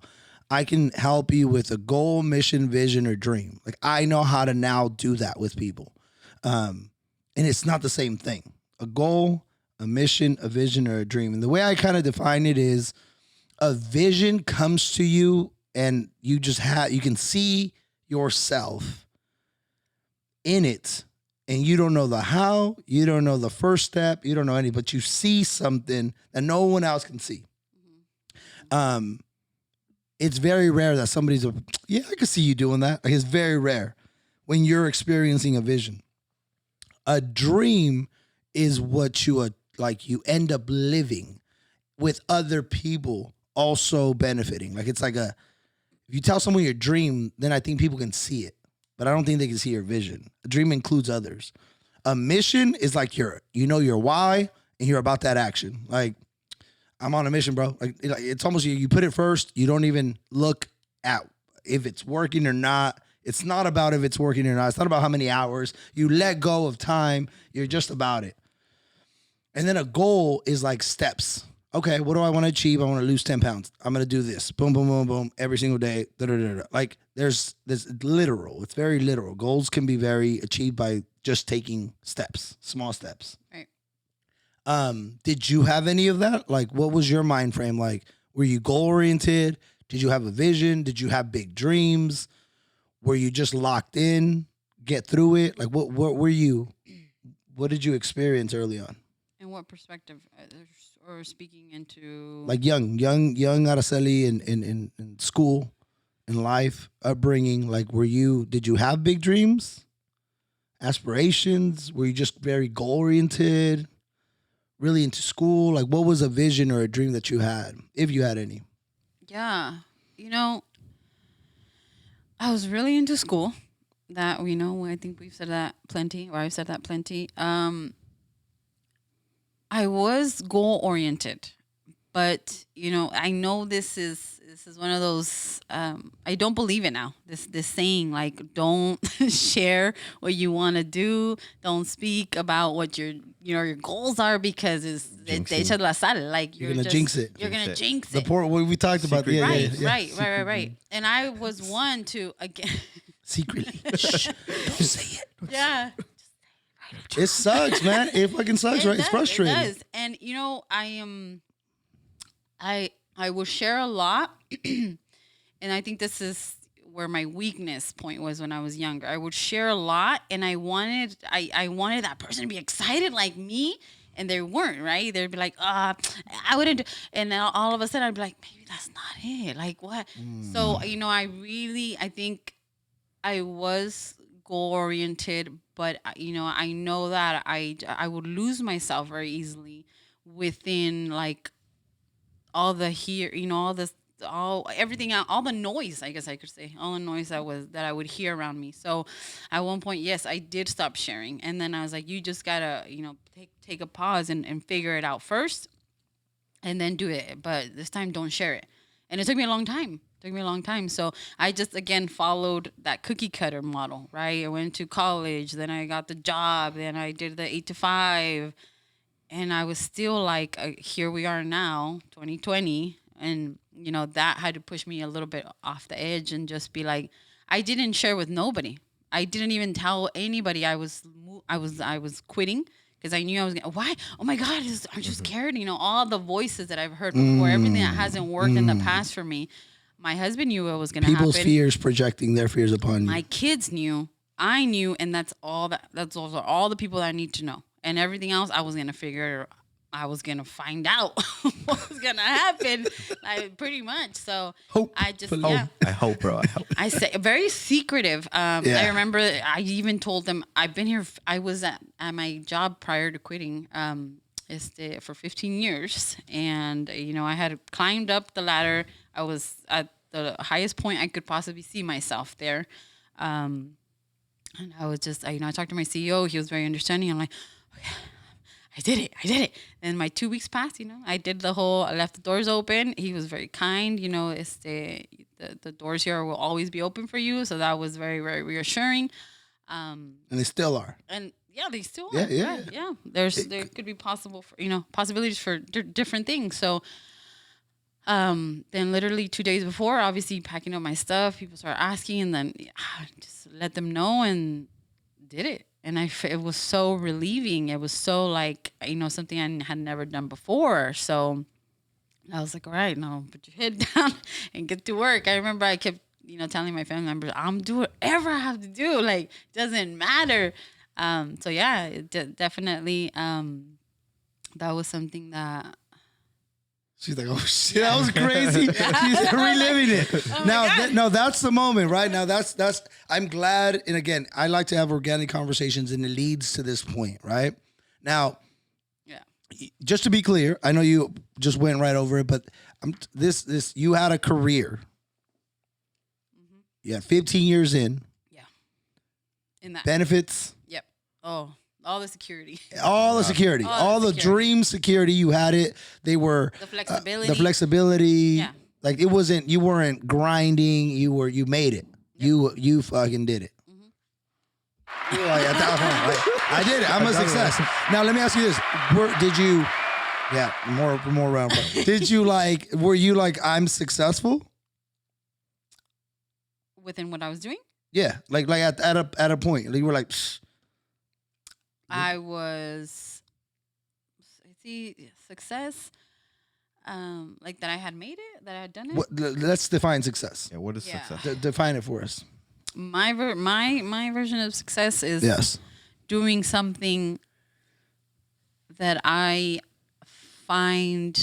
I can help you with a goal, mission, vision, or dream. Like I know how to now do that with people. And it's not the same thing. A goal, a mission, a vision, or a dream. And the way I kind of define it is a vision comes to you and you can see yourself in it. And you don't know the how, you don't know the first step, you don't know any, but you see something that no one else can see. It's very rare that somebody's I can see you doing that. Like it's very rare when you're experiencing a vision. A dream is what you end up living with other people also benefiting. Like it's like if you tell someone your dream, then I think people can see it. But I don't think they can see your vision. A dream includes others. A mission is like your why and you're about that action. Like, I'm on a mission, bro. Like it's almost you put it first. You don't even look at if it's working or not. It's not about if it's working or not. It's not about how many hours. You let go of time. You're just about it. And then a goal is like steps. Okay, what do I want to achieve? I want to lose 10 pounds. I'm going to do this. Boom, boom, boom, boom. Every single day. Da, da, da, da. Like there's literal. It's very literal. Goals can be very achieved by just taking steps, small steps. Right. Did you have any of that? Like, what was your mind frame? Like, were you goal oriented? Did you have a vision? Did you have big dreams? Were you just locked in, get through it? Like, what were you? What did you experience early on? In what perspective? Or speaking into Like young Araceli in school, in life, upbringing. Like, did you have big dreams, aspirations? Were you just very goal oriented, really into school? Like, what was a vision or a dream that you had, if you had any? Yeah, I was really into school. That I think we've said that plenty, or I've said that plenty. I was goal oriented, but I know this is one of those. I don't believe it now. This saying, like, don't share what you want to do. Don't speak about what your goals are, because they echa la sal. Like you're gonna jinx it. You're gonna jinx The it. poor what we talked about. Yeah, Right. And I was one to again. Secretly, shh, don't say it. Yeah. It sucks, man. It fucking sucks, right? It's frustrating. It does. And I will share a lot, and I think this is where my weakness point was when I was younger. I would share a lot, and I wanted that person to be excited like me, and they weren't, right? They'd be like, I wouldn't do, and then all of a sudden I'd be like, maybe that's not it. Like what? So I think I was goal oriented, but I know that I would lose myself very easily within like all the everything, all the noise, I guess I could say, all the noise that I would hear around me. So at one point, yes, I did stop sharing, and then I was like, you just gotta take a pause and figure it out first, and then do it. But this time, don't share it. And it took me a long time. So I just, again, followed that cookie cutter model, right? I went to college, then I got the job, then I did the 8 to 5. And I was still like, here we are now, 2020. And, that had to push me a little bit off the edge and just be like, I didn't share with nobody. I didn't even tell anybody I was quitting, because I knew I was going to, why? Oh my God, aren't you scared? All the voices that I've heard before, everything that hasn't worked in the past for me. My husband knew it was going to happen. People's fears projecting their fears upon you. My kids knew. I knew, and that's all the people that I need to know. And everything else, I was going to figure. I was going to find out what was going to happen, pretty much. So I just, yeah. I hope, bro. I hope. I say very secretive. I remember I even told them I've been here. I was at my job prior to quitting. For 15 years, and I had climbed up the ladder. I was at the highest point I could possibly see myself there, and I was just I talked to my CEO. He was very understanding. I'm like, okay, I did it. And my 2 weeks passed. I left the doors open. He was very kind. The doors here will always be open for you. So that was very, very reassuring. And they still are. And yeah, they still are. Yeah. There could be possibilities for different things. So, then literally 2 days before, obviously packing up my stuff, people started asking, and then just let them know and did it. And it was so relieving. It was so like, something I had never done before. So I was like, all right, now put your head down and get to work. I remember I kept, telling my family members, I'm doing whatever I have to do. Like, it doesn't matter. So yeah, definitely, that was something that. She's like, oh shit, that was crazy. She's reliving it. Oh that's the moment, right? Now that's, I'm glad. And again, I like to have organic conversations, and it leads to this point, right? Now, just to be clear, I know you just went right over it, but you had a career. Mm-hmm. Yeah, 15 years in. Yeah. In that benefits. Yep. Oh, all the security, All the security, all the dream security. You had it. They were the flexibility. the flexibility. Yeah. Like it wasn't. You weren't grinding. You made it. Yep. You fucking did it. You were like, at that point, like, I did it. I'm a success. Now let me ask you this: did you? Yeah, more round. Did you like? Were you like, I'm successful? Within what I was doing, Yeah, like at a point, like you were like, psh. I was. See, success. Like that I had made it, that I had done it. Let's define success. Yeah, what is Yeah. success? Define it for us. My version of success is Yes. doing something that I find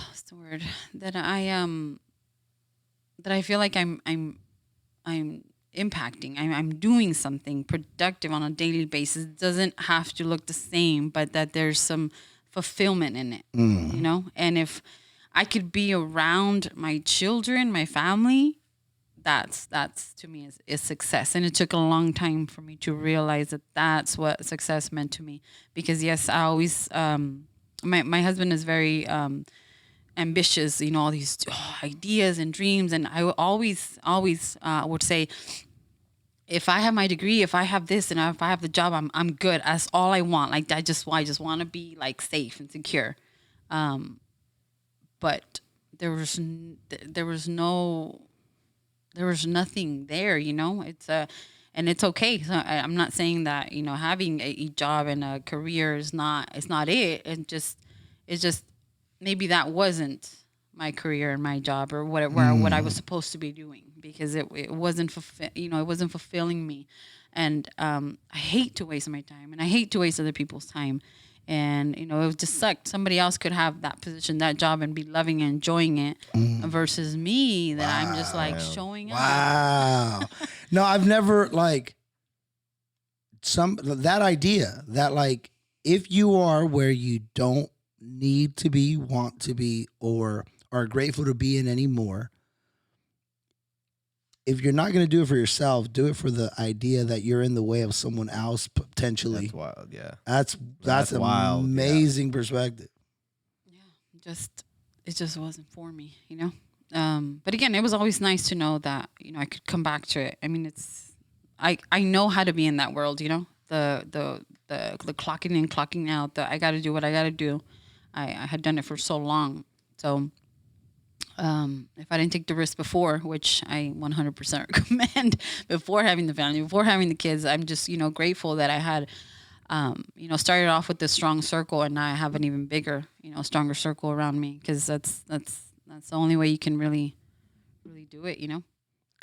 what's the word, that I feel like I'm impacting. I'm doing something productive on a daily basis. It doesn't have to look the same, but that there's some fulfillment in it. You know? And if I could be around my children, my family, that's to me is success. And it took a long time for me to realize that that's what success meant to me. Because yes, I always my husband is very ambitious, you know, all these ideas and dreams, and I always would say, if I have my degree, if I have this, and if I have the job, I'm good. That's all I want. Like I just want to be like safe and secure. But there was nothing there, you know. And it's okay. So I'm not saying that, you know, having a job and a career is not it. It's just maybe that wasn't my career and my job or what I was supposed to be doing, because it wasn't it wasn't fulfilling me. And I hate to waste my time, and I hate to waste other people's time. And, you know, it just sucked. Somebody else could have that position, that job, and be loving and enjoying it versus me, that I'm just like showing up. Wow. No, I've never like that idea that like, if you are where you don't need to be, want to be, or are grateful to be in anymore, if you're not going to do it for yourself, do it for the idea that you're in the way of someone else potentially. That's wild, yeah. That's an wild, amazing perspective. Yeah, it just wasn't for me, you know. But again, it was always nice to know that, you know, I could come back to it. I mean, I know how to be in that world, you know, the clocking in, clocking out. I got to do what I got to do. I had done it for so long, so. If I didn't take the risk before, which I 100% recommend, before having the family, before having the kids, I'm just, you know, grateful that I had, you know, started off with this strong circle, and now I have an even bigger, you know, stronger circle around me, because that's the only way you can really do it, you know.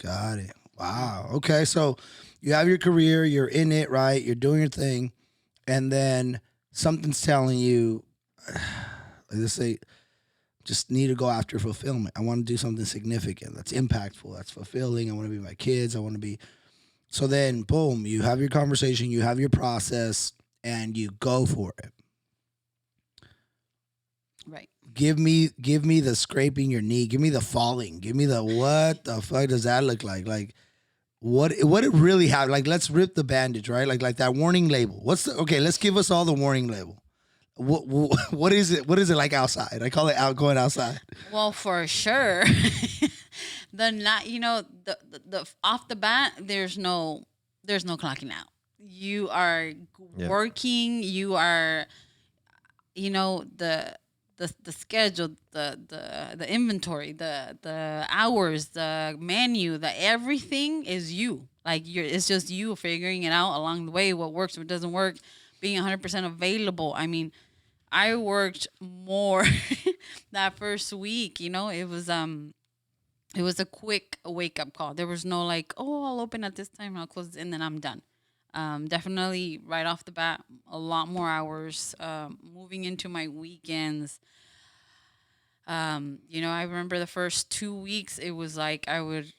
Got it. Wow. Okay, so you have your career, you're in it, right? You're doing your thing, and then something's telling you, let's say, just need to go after fulfillment. I want to do something significant that's impactful, that's fulfilling. I want to be my kids. I want to be. So then, boom, you have your conversation, you have your process, and you go for it. Right. Give me the scraping your knee. Give me the falling. Give me the what the fuck does that look like? Like what it really happened? Like, let's rip the bandage, right? Like that warning label. Okay? Let's give us all the warning label. What is it? What is it like outside? I call it going outside. Well, for sure, the off the bat, there's no clocking out. You are working. You are, you know, the schedule, the inventory, the hours, the menu, the everything is you. Like it's just you figuring it out along the way. What works, what doesn't work. Being 100% available. I mean, I worked more that first week. You know, it was a quick wake up call. There was no like, oh, I'll open at this time, I'll close, and then I'm done. Definitely right off the bat, a lot more hours. Moving into my weekends. You know, I remember the first 2 weeks. It was like I would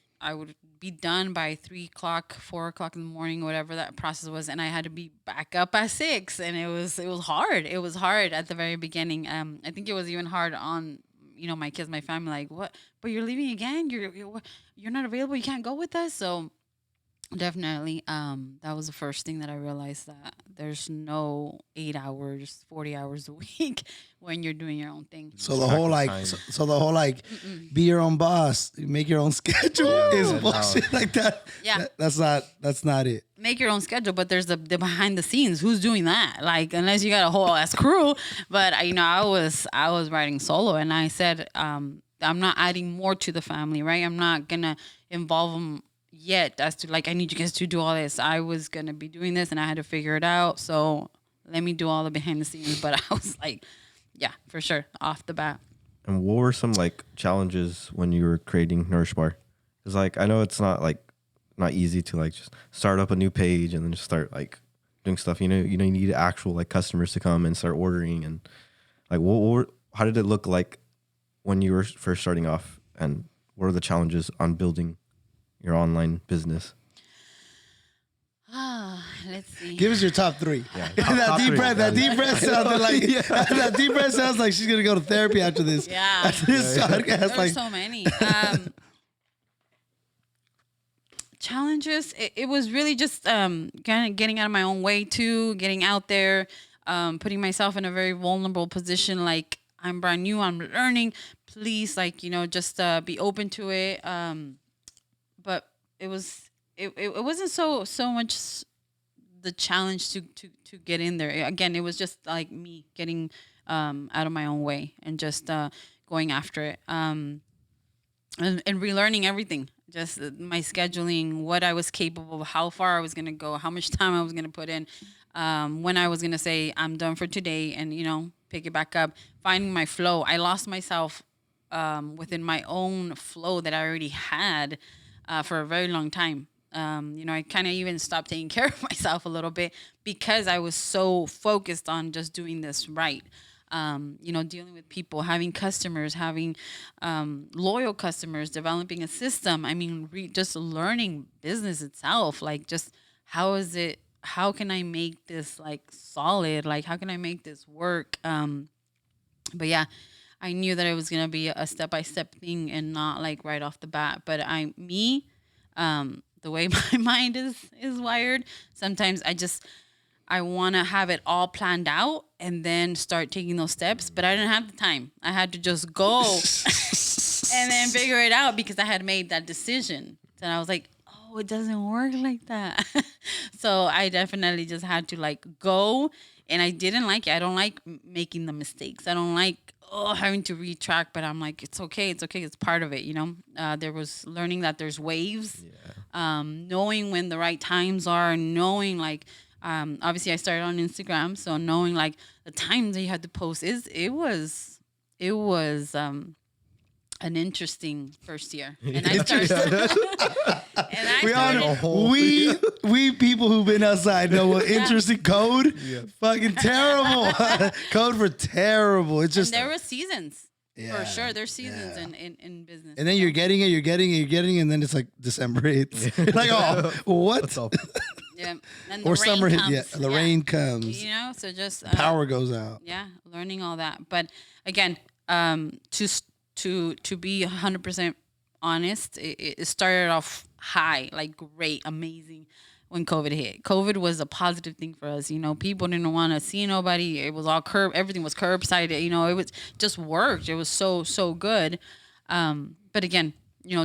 be done by 3 o'clock, 4 o'clock in the morning, whatever that process was, and I had to be back up at 6, and it was hard. It was hard at the very beginning. I think it was even hard on, you know, my kids, my family. Like, what? But you're leaving again? You're not available? You can't go with us? So Definitely. That was the first thing that I realized, that there's no 8 hours, 40 hours a week when you're doing your own thing. So the whole like, time. so the whole like, be your own boss, make your own schedule is Yeah, bullshit like that. Yeah. That's not it. Make your own schedule, but there's the behind the scenes. Who's doing that? Like, unless you got a whole ass crew. But I was writing solo, and I said, I'm not adding more to the family, right? I'm not gonna involve them yet as to like, I need you guys to do all this. I was gonna be doing this, and I had to figure it out. So let me do all the behind the scenes. But I was like, yeah, for sure, off the bat. And what were some like challenges when you were creating Nourish Bar? Because like I know it's not easy to like just start up a new page and then just start like doing stuff. You need actual like customers to come and start ordering, and like how did it look like when you were first starting off, and what are the challenges on building your online business? Let's see. Give us your top three. Yeah, That deep breath sounded like that deep breath sounds like she's gonna go to therapy after this. Yeah. After this podcast, There's like so many. Challenges. It was really just kind of getting out of my own way too, getting out there, putting myself in a very vulnerable position. Like, I'm brand new, I'm learning. Please, like, just be open to it. But it wasn't so much the challenge to get in there. Again, it was just like me getting out of my own way and just going after it. And relearning everything, just my scheduling, what I was capable of, how far I was going to go, how much time I was going to put in, when I was going to say I'm done for today, and pick it back up, finding my flow. I lost myself within my own flow that I already had for a very long time. I kind of even stopped taking care of myself a little bit because I was so focused on just doing this right. Dealing with people, having customers, having loyal customers, developing a system. I mean, just learning business itself. Like, just how can I make this like solid? Like, how can I make this work? But yeah, I knew that it was going to be a step-by-step thing and not like right off the bat. But the way my mind is wired, sometimes I want to have it all planned out and then start taking those steps. But I didn't have the time. I had to just go and then figure it out because I had made that decision. And I was like, oh, it doesn't work like that. So I definitely just had to like go. And I didn't like it. I don't like making the mistakes. I don't like having to retrack. But I'm like, it's okay. It's okay. It's part of it, There was learning that there's waves. Yeah. Knowing when the right times are, knowing like, obviously I started on Instagram, so knowing like the times that you had to post it was an interesting first year. And I started we people who've been outside know what interesting code. Fucking terrible. Code for terrible. It's just, and there were seasons. For sure, there's seasons in business. And then you're getting it, and then it's like December 8th. Like, oh, what? Yeah, and Or the summer rain hit. comes. Yeah, the rain comes. So just Power goes out. Yeah, learning all that. But again, to be 100% honest, it started off high, like great, amazing. When COVID hit, COVID was a positive thing for us. People didn't want to see nobody. It was all everything was curbside. It was just worked. It was so good. But again,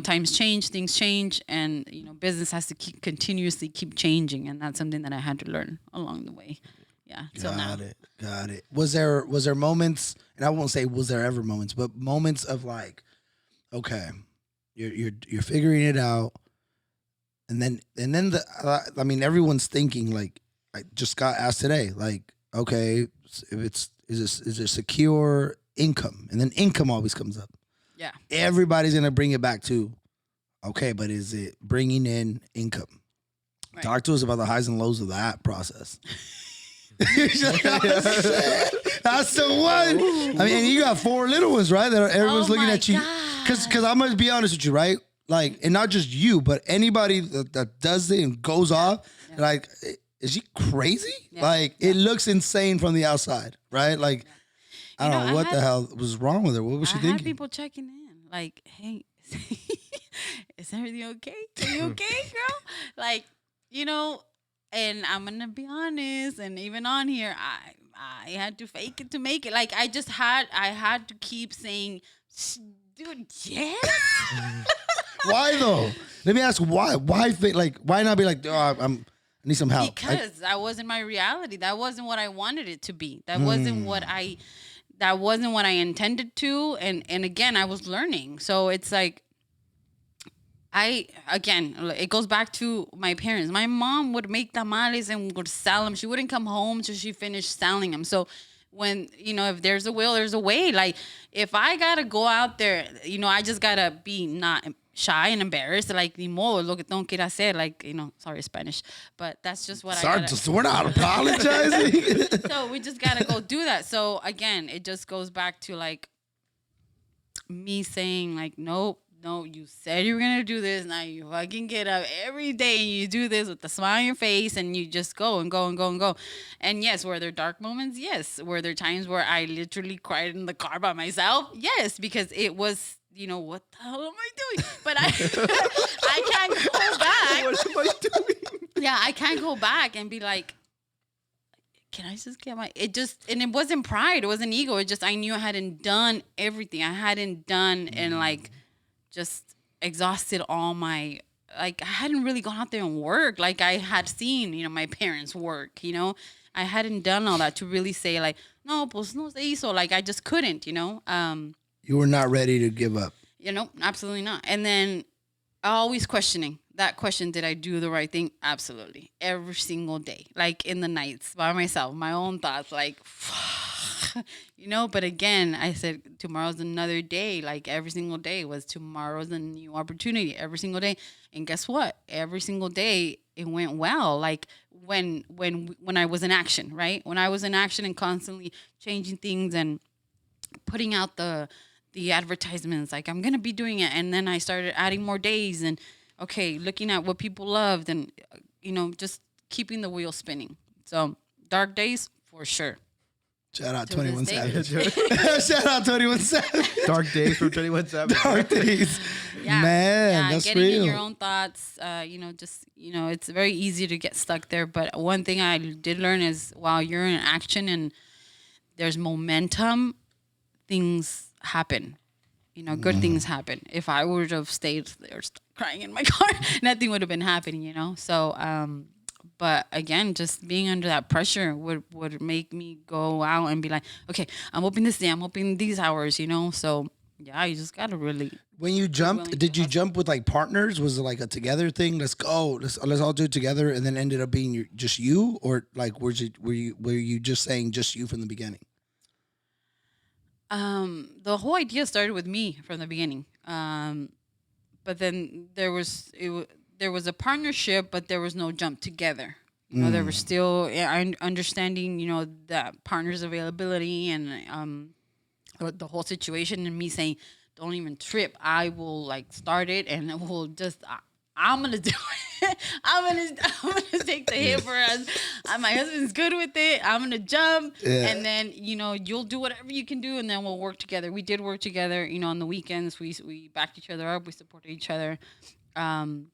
times change, things change, and business has to continuously keep changing, and that's something that I had to learn along the way. Yeah. Got it. Was there moments, and I won't say was there ever moments, but moments of like, okay, you're figuring it out. And then everyone's thinking like, I just got asked today, like, okay, is there secure income? And then income always comes up. Yeah. Everybody's going to bring it back to, okay, but is it bringing in income? Right. Talk to us about the highs and lows of that process. That's the one. I mean, you got 4 little ones, right? That everyone's looking at you. Because I'm going to be honest with you, right? Like, and not just you, but anybody that does it and goes off, like, is she crazy? Yeah. Like, it looks insane from the outside, right? Like, I don't know what the hell was wrong with her. What was she thinking? I had people checking in, like, hey, is everything okay? Are you okay, girl? Like, you know, and I'm gonna be honest, and even on here, I had to fake it to make it. Like I had to keep saying, dude, yes. Why though? Let me ask why. Why not be like, oh, I need some help? Because that wasn't my reality. That wasn't what I wanted it to be. That wasn't what I. That wasn't what I intended to. And again, I was learning. So it's like, it goes back to my parents. My mom would make tamales and would sell them. She wouldn't come home till she finished selling them. So when, if there's a will, there's a way. Like, if I got to go out there, I just got to be not shy and embarrassed. Like, ni modo, lo que tengo que ir a hacer. Like, sorry, Spanish. But that's just what I got. We're not apologizing. So we just got to go do that. So, again, it just goes back to, like, me saying, like, nope. No, you said you were going to do this. Now you fucking get up every day and you do this with a smile on your face and you just go and go and go and go. And yes, were there dark moments? Yes. Were there times where I literally cried in the car by myself? Yes, because it was, what the hell am I doing? But I can't go back. What am I doing? Yeah, I can't go back and be like, can I just get and it wasn't pride. It wasn't ego. It just, I knew I hadn't done everything. I hadn't done and like, just exhausted all my, I hadn't really gone out there and worked like I had seen, my parents work, I hadn't done all that to really say like, no, pues no se hizo. Like I just couldn't, You were not ready to give up. Absolutely not. And then always questioning that question, did I do the right thing? Absolutely. Every single day, like in the nights by myself, my own thoughts, like, but again, I said, tomorrow's another day. Like every single day was tomorrow's a new opportunity every single day. And guess what? Every single day it went well. Like when I was in action, right? When I was in action and constantly changing things and putting out the advertisements, like I'm going to be doing it. And then I started adding more days and looking at what people loved and, just keeping the wheel spinning. So dark days for sure. Shout out 21 Savage. Shout out 21 Savage. Dark days from 21 Savage. Dark days. Yeah. Man, that's getting real. in your own thoughts, it's very easy to get stuck there. But one thing I did learn is while you're in action and there's momentum, things happen. Good things happen. If I would have stayed there crying in my car, nothing would have been happening, So, but again, just being under that pressure would make me go out and be like, okay, I'm opening this day, I'm opening these hours, So, yeah, you just got to really. When you jumped, did you jump with like partners? Was it like a together thing? Let's go. Let's all do it together, and then ended up being just you, or like were you just saying just you from the beginning? The whole idea started with me from the beginning. But then there was a partnership, but there was no jump together. There was still understanding, that partner's availability and the whole situation, and me saying, don't even trip. I will like start it and we'll just, I'm going to do it. I'm gonna take the hit for us. My husband's good with it. I'm going to jump. Yeah. And then, you'll do whatever you can do and then we'll work together. We did work together, on the weekends. We backed each other up. We supported each other. And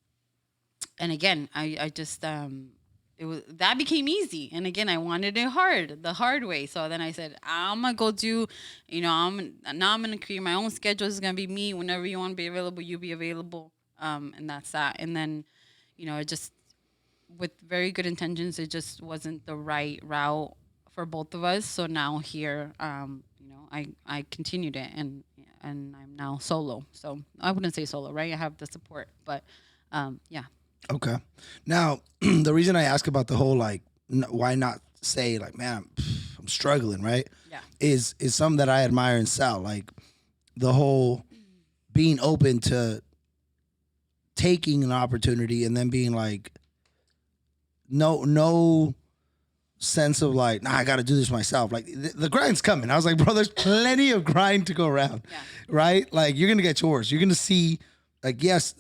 again, I just, that became easy. And again, I wanted it the hard way. So then I said, I'm going to go do, I'm going to create my own schedule. It's going to be me. Whenever you want to be available, you be available. And that's that. And then, it just, with very good intentions, it just wasn't the right route for both of us. So now here, I continued it and I'm now solo. So I wouldn't say solo, right? I have the support, but yeah. Okay. Now, the reason I ask about the whole, like, why not say, like, man, I'm struggling, right? Yeah. Is something that I admire and Sal. Like, the whole being open to taking an opportunity and then being like, no sense of like, nah, I got to do this myself. Like, the grind's coming. I was like, bro, there's plenty of grind to go around, right? Like, you're going to get yours. You're going to see, like, yes,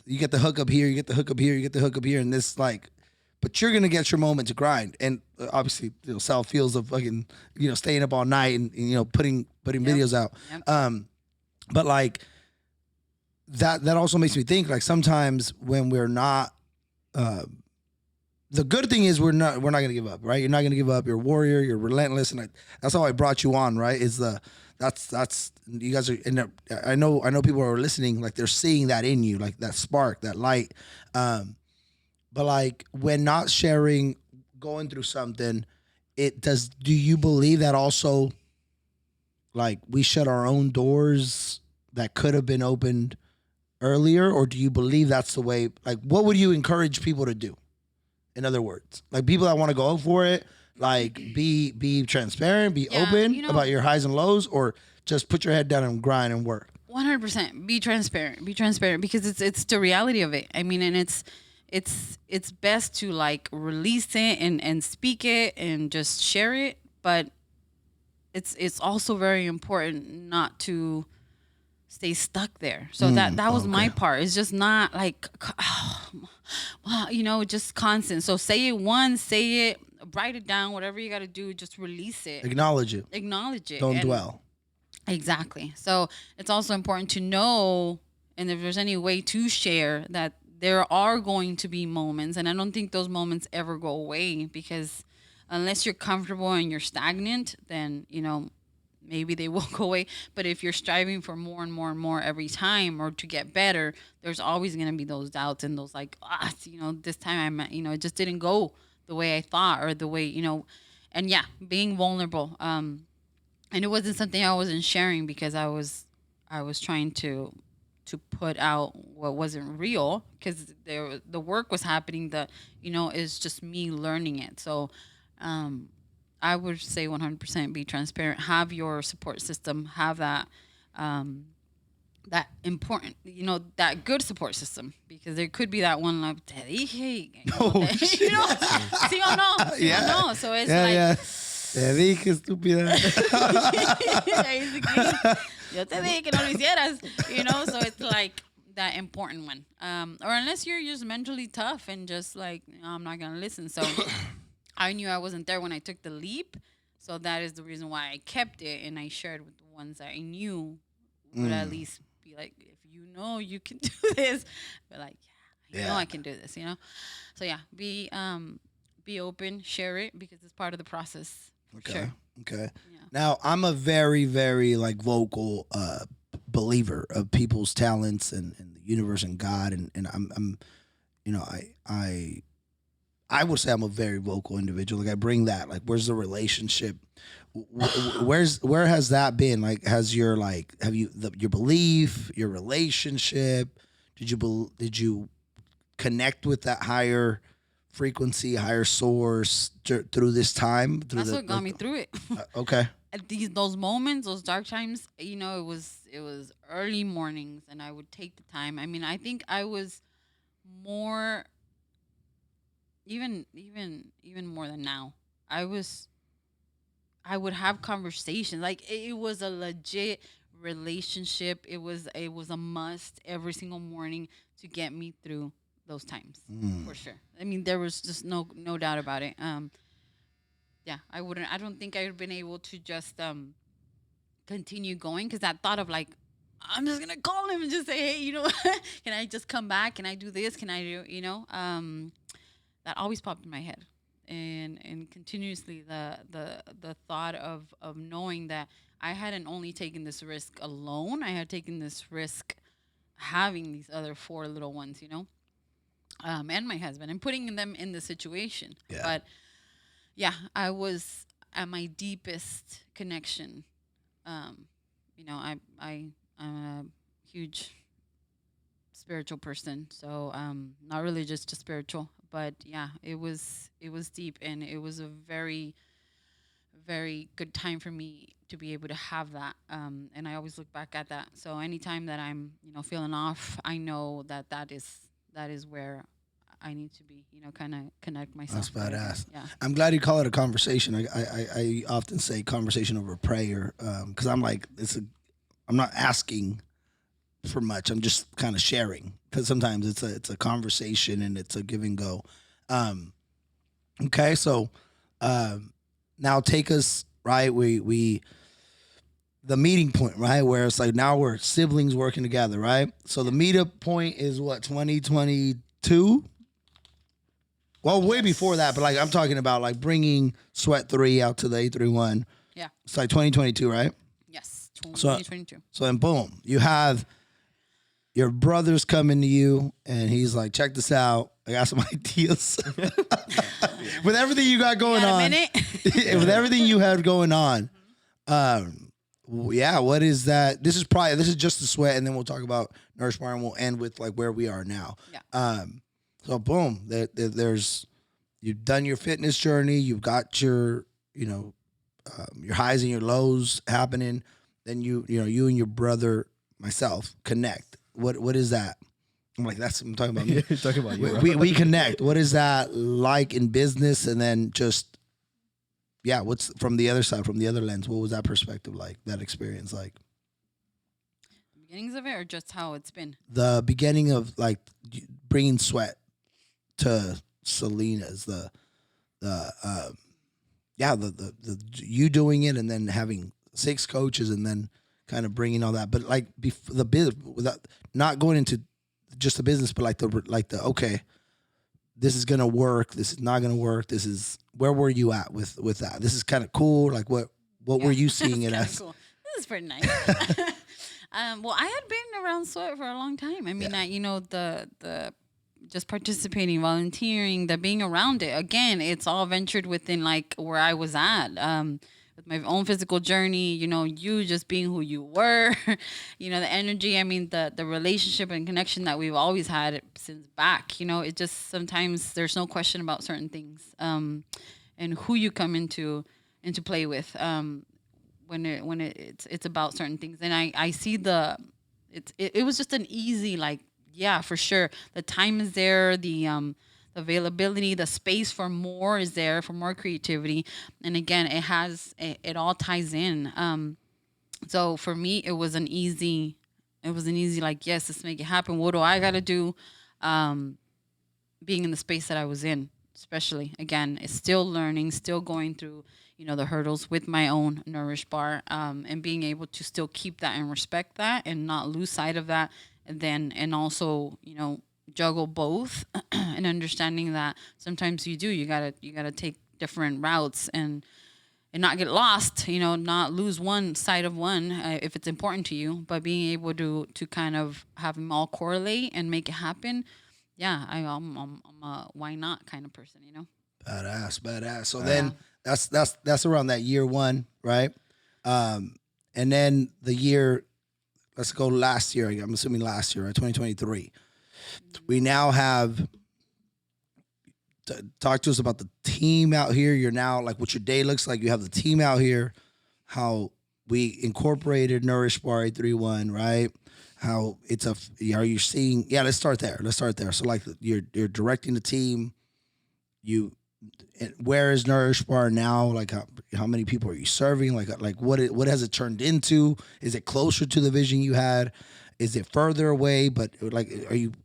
you get the hook up here, you get the hook up here, you get the hook up here, and this, like, but you're going to get your moment to grind. And obviously, Sal feels of fucking, staying up all night and putting videos out. Yep. But like, that also makes me think like sometimes when we're not, the good thing is we're not gonna give up, right? You're not gonna give up. You're a warrior. You're relentless, and that's how I brought you on, right? Is that's you guys are. And I know people are listening, like they're seeing that in you, like that spark, that light. But like when not sharing, going through something, do you believe that also, like we shut our own doors that could have been opened earlier, or do you believe that's the way? Like, what would you encourage people to do? In other words, like people that want to go for it, like be transparent, be open about your highs and lows, or just put your head down and grind and work. 100%. Be transparent because it's the reality of it. I mean, and it's best to like release it and speak it and just share it, but it's also very important not to stay stuck there. So that was my part. It's just not like, just constant. So say it once, say it, write it down, whatever you got to do, just release it. Acknowledge it. Don't dwell. Exactly. So it's also important to know, and if there's any way to share, that there are going to be moments, and I don't think those moments ever go away, because unless you're comfortable and you're stagnant, then, maybe they will go away. But if you're striving for more and more and more every time, or to get better, there's always going to be those doubts and those like, this time it just didn't go the way I thought, or the way, and being vulnerable. And it wasn't something I wasn't sharing because I was trying to put out what wasn't real, because the work was happening. It's just me learning it. So, I would say 100% be transparent. Have your support system. Have that that important, that good support system, because there could be that one like, te dije, sí o no, sí o no. So it's Te dije, estúpida. Yo te dije que no lo hicieras, so it's like that important one. Or unless you're just mentally tough and just like, I'm not going to listen. So I knew I wasn't there when I took the leap. So that is the reason why I kept it, and I shared with the ones that I knew would at least be like, if you can do this, but like, I know I can do this, So be open, share it, because it's part of the process. Okay. Sure. Okay. Yeah. Now I'm a very, very like vocal believer of people's talents and the universe and God, and I'm I would say I'm a very vocal individual. Like I bring that. Like, where's the relationship? Where has that been? Like, your belief, your relationship? Did you connect with that higher frequency, higher source through this time? That's what got me through it. Okay. At those moments, those dark times, it was early mornings, and I would take the time. I mean, I think I was more. Even more than now, I would have conversations. Like it was a legit relationship. It was a must every single morning to get me through those times, for sure. I mean, there was just no doubt about it. I don't think I would have been able to just continue going, because that thought of like, I'm just gonna call him and just say, hey, can I just come back? Can I do this? Can I do, that always popped in my head, and continuously the thought of knowing that I hadn't only taken this risk alone, I had taken this risk having these other 4 little ones, and my husband, and putting them in the situation. Yeah. But I was at my deepest connection. I'm a huge spiritual person, so not religious, just spiritual. But it was deep, and it was a very, very good time for me to be able to have that. And I always look back at that. So anytime that I'm feeling off, I know that is where I need to be. Kind of connect myself. That's badass. Yeah. I'm glad you call it a conversation. I often say conversation over prayer, because I'm like, I'm not asking for much. I'm just kind of sharing, because sometimes it's a conversation and it's a give and go. Okay, so now take us right. the meeting point, right? Where it's like now we're siblings working together, right? So the meetup point is what, 2022? Well, way before that, but like I'm talking about like bringing Sweat 3 out to the A31. Yeah. It's like 2022, right? Yes. So 2022. So then boom, you have your brother's coming to you and he's like, check this out. I got some ideas. With everything you got going on. With everything you have going on. Yeah, what is that? This is just the Sweat, and then we'll talk about Nourish Bar, and we'll end with like where we are now. Yeah. So boom, there's you've done your fitness journey, you've got your your highs and your lows happening. Then you and your brother, myself, connect. What is that? I'm like, I'm talking about me. You're talking about you. We connect. What is that like in business? And then just, yeah, what's from the other side, from the other lens? What was that perspective like, that experience like? The beginnings of it or just how it's been? The beginning of like bringing Sweat to Selena's, the you doing it and then having 6 coaches and then kind of bringing all that. But like the business, without not going into just the business, but like the okay, this is gonna work, this is not gonna work, this is, where were you at with that? This is kind of cool. Like what were you seeing it as? Cool. This is pretty nice. Well, I had been around Sweat for a long time. I mean, the just participating, volunteering, the being around it. Again, it's all ventured within like where I was at. With my own physical journey, you just being who you were, the energy. I mean, the relationship and connection that we've always had since back. It just sometimes there's no question about certain things, and who you come into play with. When it's about certain things, and I see it was just an easy, like, yeah, for sure. The time is there. The availability, the space for more is there, for more creativity. And again, it all ties in. So for me, it was an easy like, yes, let's make it happen. What do I got to do? Being in the space that I was in, especially, again, it's still learning, still going through, the hurdles with my own Nourish Bar, and being able to still keep that and respect that and not lose sight of that. And also, juggle both and understanding that sometimes you gotta take different routes and not get lost, not lose one side of one if it's important to you, but being able to kind of have them all correlate and make it happen. Yeah, I'm a why not kind of person, Badass. So then that's around that year 1, right? And then the year, let's go last year. I'm assuming last year, right? 2023. We now have, talk to us about the team out here. You're now, like, what your day looks like. You have the team out here, how we incorporated Nourish Bar 831, right? How are you seeing, let's start there. So like you're directing the team. Where is Nourish Bar now? Like how many people are you serving? Like what has it turned into? Is it closer to the vision you had? Is it further away? But like,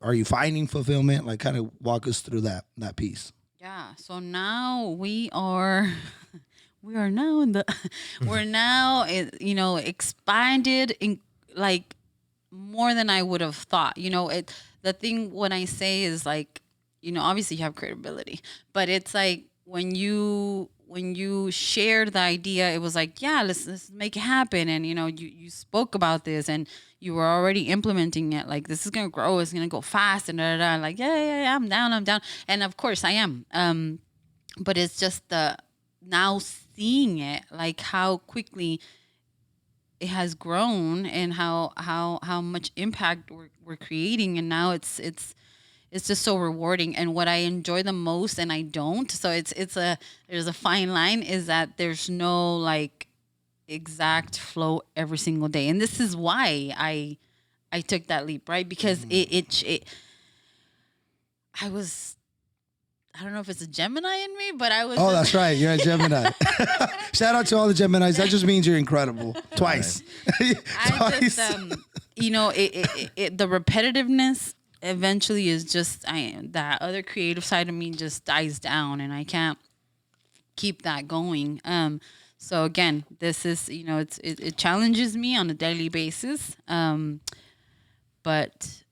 are you finding fulfillment? Like, kind of walk us through that piece. Yeah. So now we are now in the, we're now, expanded in like more than I would have thought. The thing when I say is like, obviously you have credibility, but it's like when you shared the idea, it was like, yeah, let's make it happen. And, you spoke about this and you were already implementing it. Like, this is going to grow. It's going to go fast and like, yeah, I'm down. And of course I am. But it's just now seeing it, like how quickly it has grown and how much impact we're creating. And now it's just so rewarding. And what I enjoy the most, and I don't, so there's a fine line, is that there's no like exact flow every single day. And this is why I took that leap, right? Because I don't know if it's a Gemini in me, but I was. Oh, that's right. You're a Gemini. Shout out to all the Geminis. That just means you're incredible. Twice. Twice. The repetitiveness eventually is just that other creative side of me just dies down, and I can't keep that going. So again, this is, it challenges me on a daily basis. But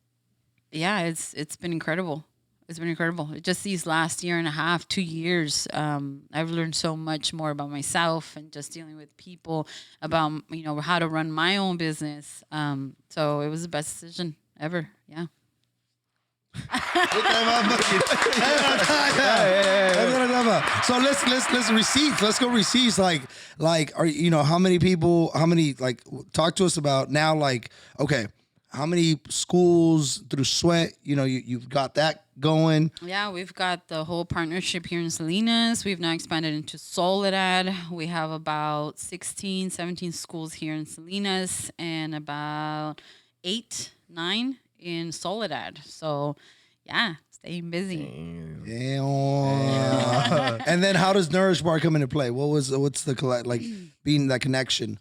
yeah, it's been incredible. It's been incredible. Just these last year and a half, 2 years, I've learned so much more about myself and just dealing with people, about how to run my own business. So it was the best decision ever. Yeah. So let's receipts. Let's go receipts. Like are how many people? How many talk to us about now? Like okay. How many schools through Sweat? You've got that going. Yeah, we've got the whole partnership here in Salinas. We've now expanded into Soledad. We have about 16, 17 schools here in Salinas and about 8, 9 in Soledad. So, yeah, staying busy. Damn. And then how does Nourish Bar come into play? What's the being that connection?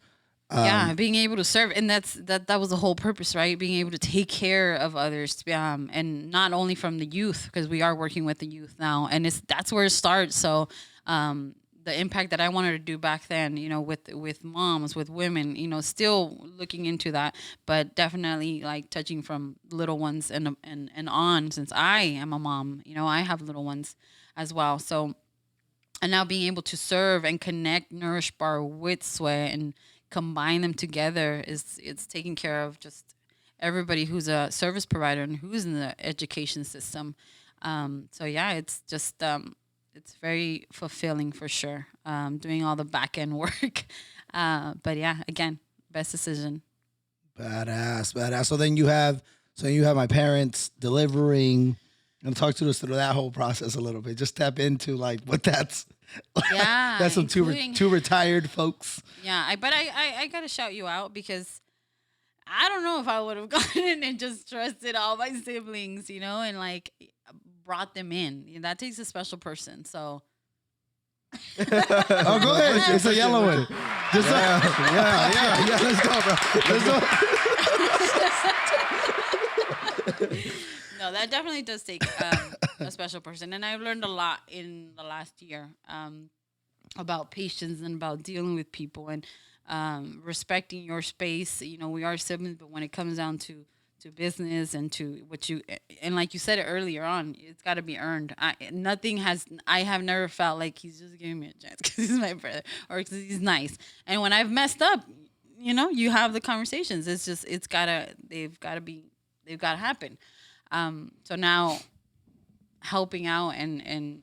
Being able to serve, and that was the whole purpose, right? Being able to take care of others, and not only from the youth, because we are working with the youth now, and that's where it starts. So, the impact that I wanted to do back then, with moms, with women, still looking into that, but definitely like touching from little ones and on, since I am a mom, I have little ones as well. So, and now being able to serve and connect Nourish Bar with Sweat and combine them together it's taking care of just everybody who's a service provider and who's in the education system. So yeah, it's just it's very fulfilling for sure. Doing all the back end work, but yeah, again, best decision. Badass. So then you have my parents delivering. And talk to us through that whole process a little bit. Just step into what that's. Yeah, that's some two retired folks. Yeah, but I gotta shout you out, because I don't know if I would have gone in and just trusted all my siblings, and brought them in. That takes a special person. So. Oh, go ahead. It's a yellow one. Just yeah. Let's go, bro. No, that definitely does take a special person. And I've learned a lot in the last year about patience and about dealing with people and respecting your space. We are siblings, but when it comes down to business and to and like you said it earlier on, it's got to be earned. I have never felt like he's just giving me a chance because he's my brother or because he's nice. And when I've messed up, you have the conversations. It's just, they've got to happen. So now helping out and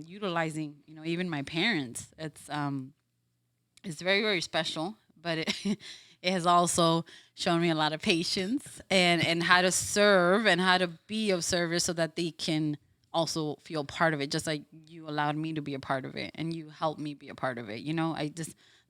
utilizing, even my parents, it's very, very special, but it has also shown me a lot of patience and how to serve and how to be of service so that they can also feel part of it, just like you allowed me to be a part of it and you helped me be a part of it.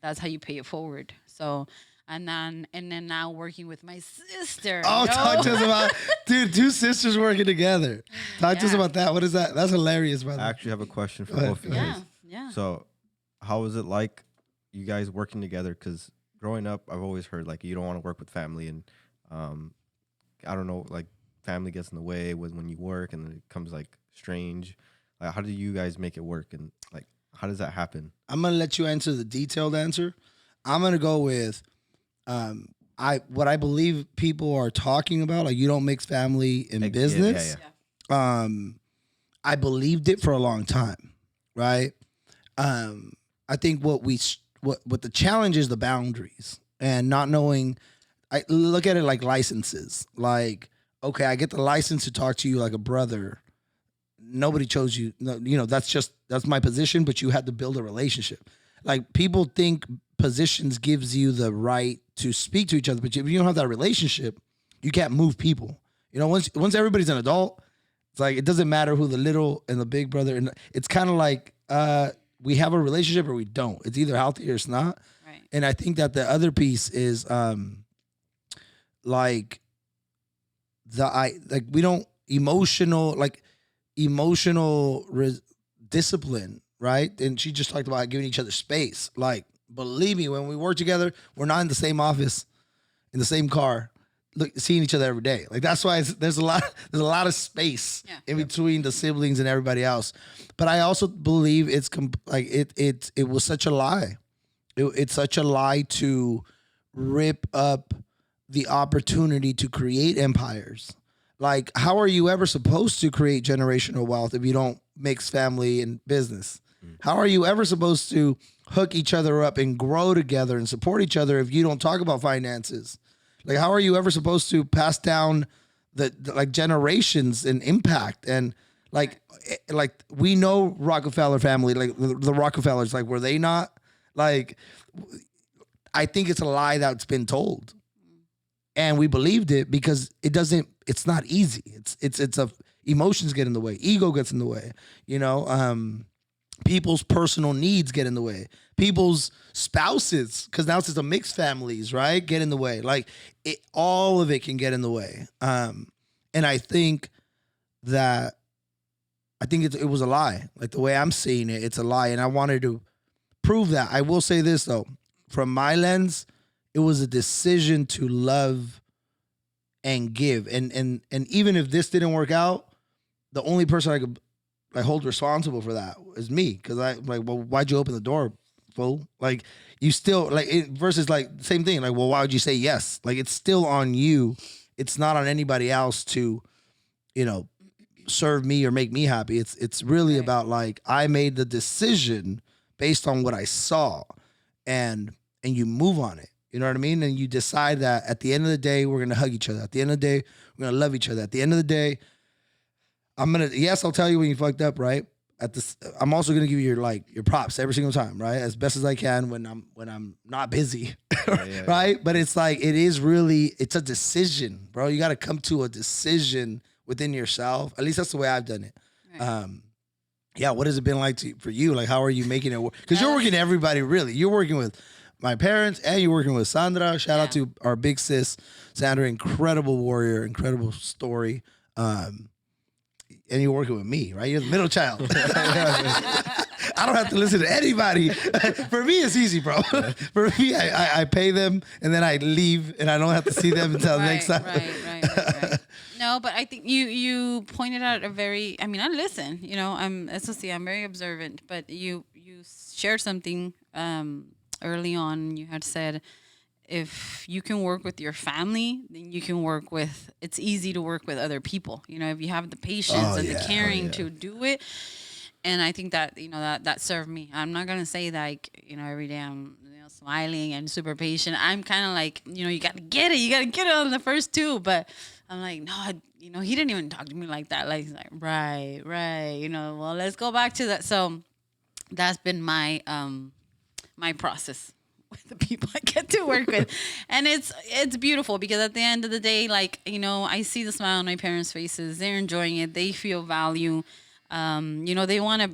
That's how you pay it forward. So, and then now working with my sister. Oh, talk to us about, dude, two sisters working together. Talk to us about that. What is that? That's hilarious, brother. I actually have a question for both of you guys. Yeah. So, how is it like you guys working together? Because growing up, I've always heard you don't want to work with family, and I don't know, family gets in the way when you work, and then it becomes strange. How do you guys make it work, and how does that happen? I'm gonna let you answer the detailed answer. I'm gonna go with what I believe people are talking about. You don't mix family and business. Yeah. I believed it for a long time, right? I think what the challenge is the boundaries and not knowing. I look at it like licenses. Okay, I get the license to talk to you like a brother. Nobody chose you. That's my position, but you had to build a relationship. People think positions gives you the right to speak to each other, but if you don't have that relationship, you can't move people. Once everybody's an adult, it's it doesn't matter who the little and the big brother, and it's kind of we have a relationship or we don't. It's either healthy or it's not. Right. And I think that the other piece is we don't emotional discipline, right? And she just talked about giving each other space. Believe me, when we work together, we're not in the same office, in the same car, seeing each other every day. That's why there's a lot of space in between the siblings and everybody else. But I also believe it was such a lie. It's such a lie to rip up the opportunity to create empires. Like, how are you ever supposed to create generational wealth if you don't mix family and business? How are you ever supposed to hook each other up and grow together and support each other if you don't talk about finances? Like, how are you ever supposed to pass down the like generations and impact? And like we know Rockefeller family, like the Rockefellers, like, were they not? Like, I think it's a lie that's been told. And we believed it because it's not easy. Emotions get in the way. Ego gets in the way. People's personal needs get in the way. People's spouses, because now it's a mixed families, right? Get in the way. Like, all of it can get in the way. And I think it was a lie. Like, the way I'm seeing it, it's a lie. And I wanted to prove that. I will say this, though. From my lens, it was a decision to love and give. And even if this didn't work out, the only person I could hold responsible for that is me. Because well, why'd you open the door, fool? Like, you still, versus, same thing. Like, well, why would you say yes? Like, it's still on you. It's not on anybody else to, serve me or make me happy. It's really about, I made the decision based on what I saw, and you move on it. You know what I mean? And you decide that at the end of the day, we're going to hug each other. At the end of the day, we're going to love each other. At the end of the day, I'll tell you when you fucked up, right? I'm also going to give you your props every single time, right? As best as I can when I'm not busy, right? But it's it's a decision, bro. You got to come to a decision within yourself. At least that's the way I've done it. Right. What has it been like for you? Like, how are you making it work? Because you're working everybody, really. You're working with my parents, and you're working with Sandra. Shout out to our big sis, Sandra, incredible warrior, incredible story. And you're working with me, right? You're the middle child. I don't have to listen to anybody. For me, it's easy, bro. For me, I pay them, and then I leave, and I don't have to see them until next time. Right. No, but I think you pointed out I listen. I'm very observant. But you shared something early on. You had said, if you can work with your family, then you can it's easy to work with other people. If you have the patience and the caring to do it. And I think that, that served me. I'm not going to say that, every day I'm smiling and super patient. I'm kind of you got to get it. You got to get it on the first two. But I'm like, no, he didn't even talk to me like that. He's like, right. Well, let's go back to that. So that's been my process with the people I get to work with. And it's beautiful because at the end of the day, I see the smile on my parents' faces. They're enjoying it. They feel value. They want to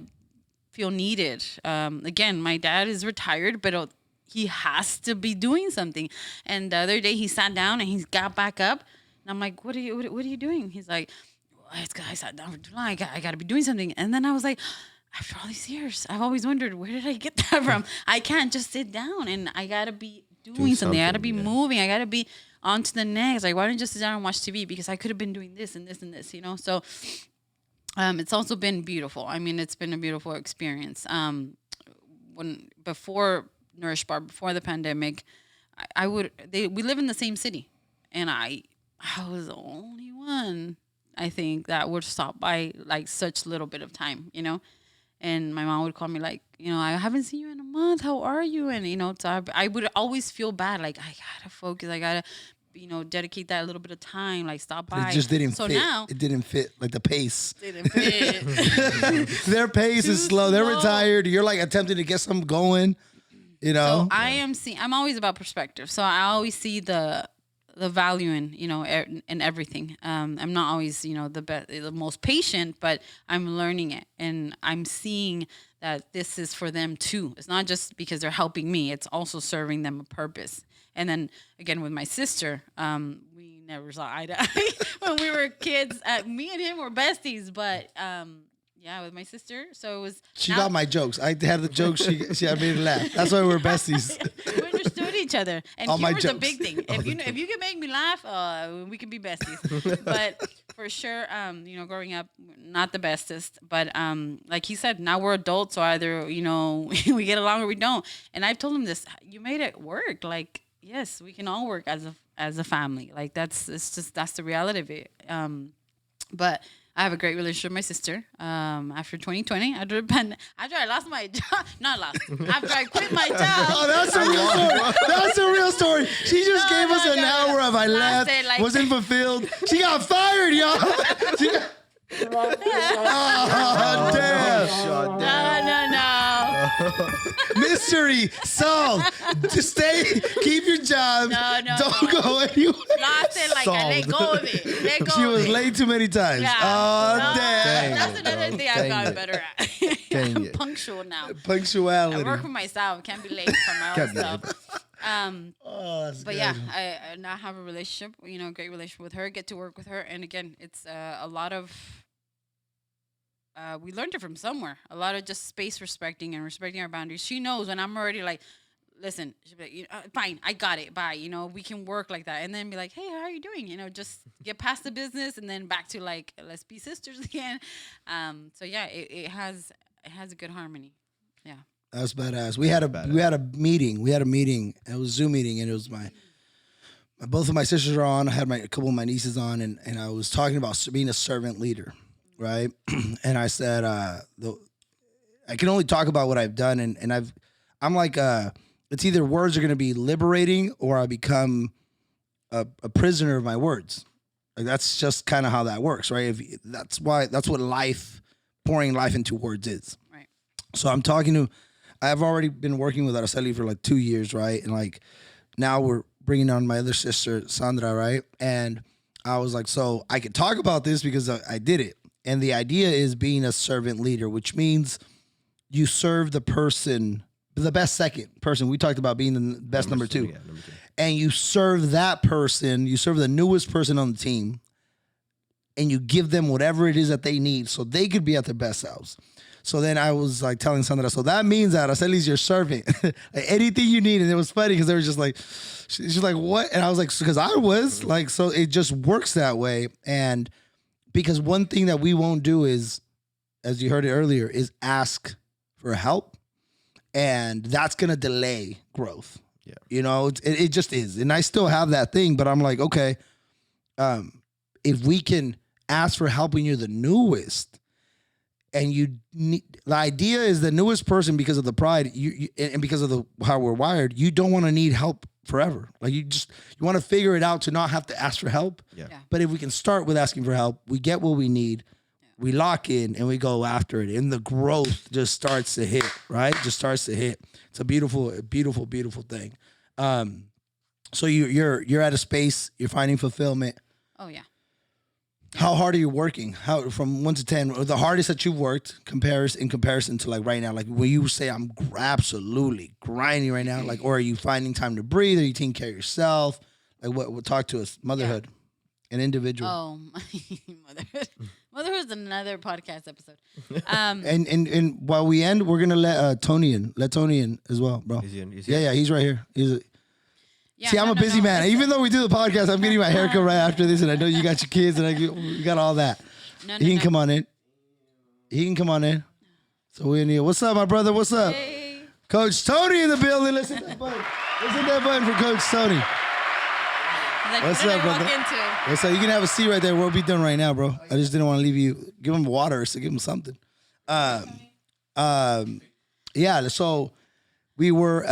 feel needed. Again, my dad is retired, but he has to be doing something. And the other day he sat down and he got back up. And I'm like, what are you doing? He's like, I sat down for too long. I got to be doing something. And then I was like, after all these years, I've always wondered, where did I get that from? I can't just sit down, and I got to be doing something. I got to be moving. I got to be on to the next. Why don't you just sit down and watch TV? Because I could have been doing this and this and this, So it's also been beautiful. It's been a beautiful experience. Before Nourish Bar, before the pandemic, we live in the same city, and I was the only one, I think, that would stop by such little bit of time, And my mom would call me I haven't seen you in a month. How are you? And, so I would always feel bad. I got to focus. I got to, dedicate that little bit of time, stop by. It just didn't fit. Now, it didn't fit, the pace. Didn't fit. Their pace is slow. They're retired. You're, attempting to get something going, So I'm always about perspective. So I always see the value in everything. I'm not always, the most patient, but I'm learning it, and I'm seeing that this is for them too. It's not just because they're helping me, it's also serving them a purpose. And then again, with my sister, we never saw eye to eye when we were kids. Me and him were besties, but, with my sister. So it was. She got my jokes. I had the jokes. She had made me laugh. That's why we're besties. We understood each other, and all humor's my a big thing. If you can make me laugh, we can be besties. But for sure. Growing up, not the bestest, but like he said, now we're adults, so either we get along or we don't. And I've told him this: you made it work. Like, yes, we can all work as a family. Like that's the reality of it. But I have a great relationship with my sister. After 2020, after I lost my job, not lost. After I quit my job. Oh, that's a real story. That's a real story. She just gave us an hour of I left, wasn't fulfilled. She got fired, y'all. Oh, damn. No. Mystery solved. Just stay, keep your job. Don't go anywhere. Lost it like I let go of it. Let go She of was it. late too many times. Yeah. Oh, No, damn. That's another thing I've gotten better at. Dang I'm it. punctual now. Punctuality. I work for myself. Can't be late for my own stuff. Oh, that's But good. yeah, I now have a relationship, great relationship with her, get to work with her. And again, it's a lot of, we learned it from somewhere. A lot of just space respecting and respecting our boundaries. She knows when I'm already like, listen, she'll be like, fine, I got it, bye. We can work like that. And then be like, hey, how are you doing? Just get past the business and then back to like, let's be sisters again. So yeah, it has a good harmony. Yeah. That's badass. We had a meeting. It was a Zoom meeting, and it was both of my sisters are on. I had a couple of my nieces on, and I was talking about being a servant leader, right? And I said, I can only talk about what I've done, and I'm like, it's either words are going to be liberating or I become a prisoner of my words. Like that's just kind of how that works, right? That's what pouring life into words is. Right. So I've already been working with Araceli for like 2 years, right? And like now we're bringing on my other sister, Sandra, right? And I was like, so I could talk about this because I did it. And the idea is being a servant leader, which means you serve the person, the best second person. We talked about being the best number two. Yeah, number two. And you serve that person, you serve the newest person on the team, and you give them whatever it is that they need so they could be at their best selves. So then I was like telling Sandra, so that means that Araceli's your servant. Like anything you need. And it was funny because they were just like, she's like, what? And I was like, because I was like, so it just works that way. And because one thing that we won't do is, as you heard it earlier, is ask for help. And that's going to delay growth. Yeah. It just is. And I still have that thing, but I'm like, okay, if we can ask for help when you're the newest, and the idea is the newest person, because of the pride and because of how we're wired, you don't want to need help forever. Like you want to figure it out to not have to ask for help. Yeah. But if we can start with asking for help, we get what we need, we lock in, and we go after it. And the growth just starts to hit, right? Just starts to hit. It's a beautiful, beautiful, beautiful thing. So you're at a space, you're finding fulfillment. Oh yeah. How hard are you working? How from 1 to 10? The hardest that you've worked in comparison to like right now? Like will you say I'm absolutely grinding right now? Like, or are you finding time to breathe? Are you taking care of yourself? Like what talk to us. Motherhood. An individual. Oh, motherhood. Motherhood's another podcast episode. And while we end, we're gonna let Tony in as well, bro. Is he in? Yeah, he's right here. Yeah, See, I'm a busy man. It's- Even though we do the podcast, I'm getting my haircut right after this, and I know you got your kids, and we got all that. He can come on in. So we're in here. What's up, my brother? What's up? Hey. Coach Tony in the building. Let's hit that button. Let's hit that button for Coach Tony. Like, What's what did up, I walk brother? into? What's up? You can have a seat right there. We'll be done right now, bro. I just didn't want to leave you. Give him water, so give him something. Yeah. So we were.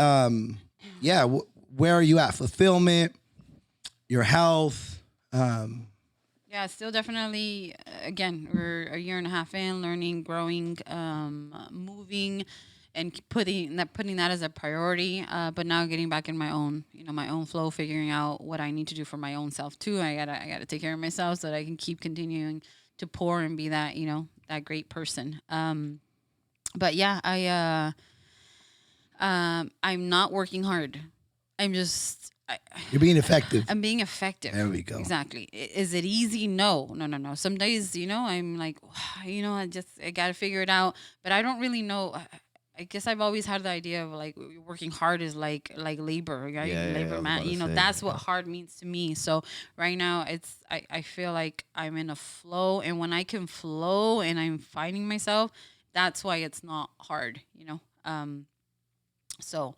Where are you at? Fulfillment, your health. Yeah, still definitely. Again, we're a year and a half in, learning, growing, moving, and putting that as a priority. But now getting back in my own flow, figuring out what I need to do for my own self too. I gotta take care of myself so that I can keep continuing to pour and be that that great person. But yeah, I'm not working hard. I'm just. You're being effective. I'm being effective. There we go. Exactly. Is it easy? No. Some days, I'm like, I got to figure it out, but I don't really know. I guess I've always had the idea of like working hard is like labor, right? Yeah, yeah, Labor I was man, about to you know, say, that's what hard means to me. So right now I feel like I'm in a flow, and when I can flow and I'm finding myself, that's why it's not hard, you know? So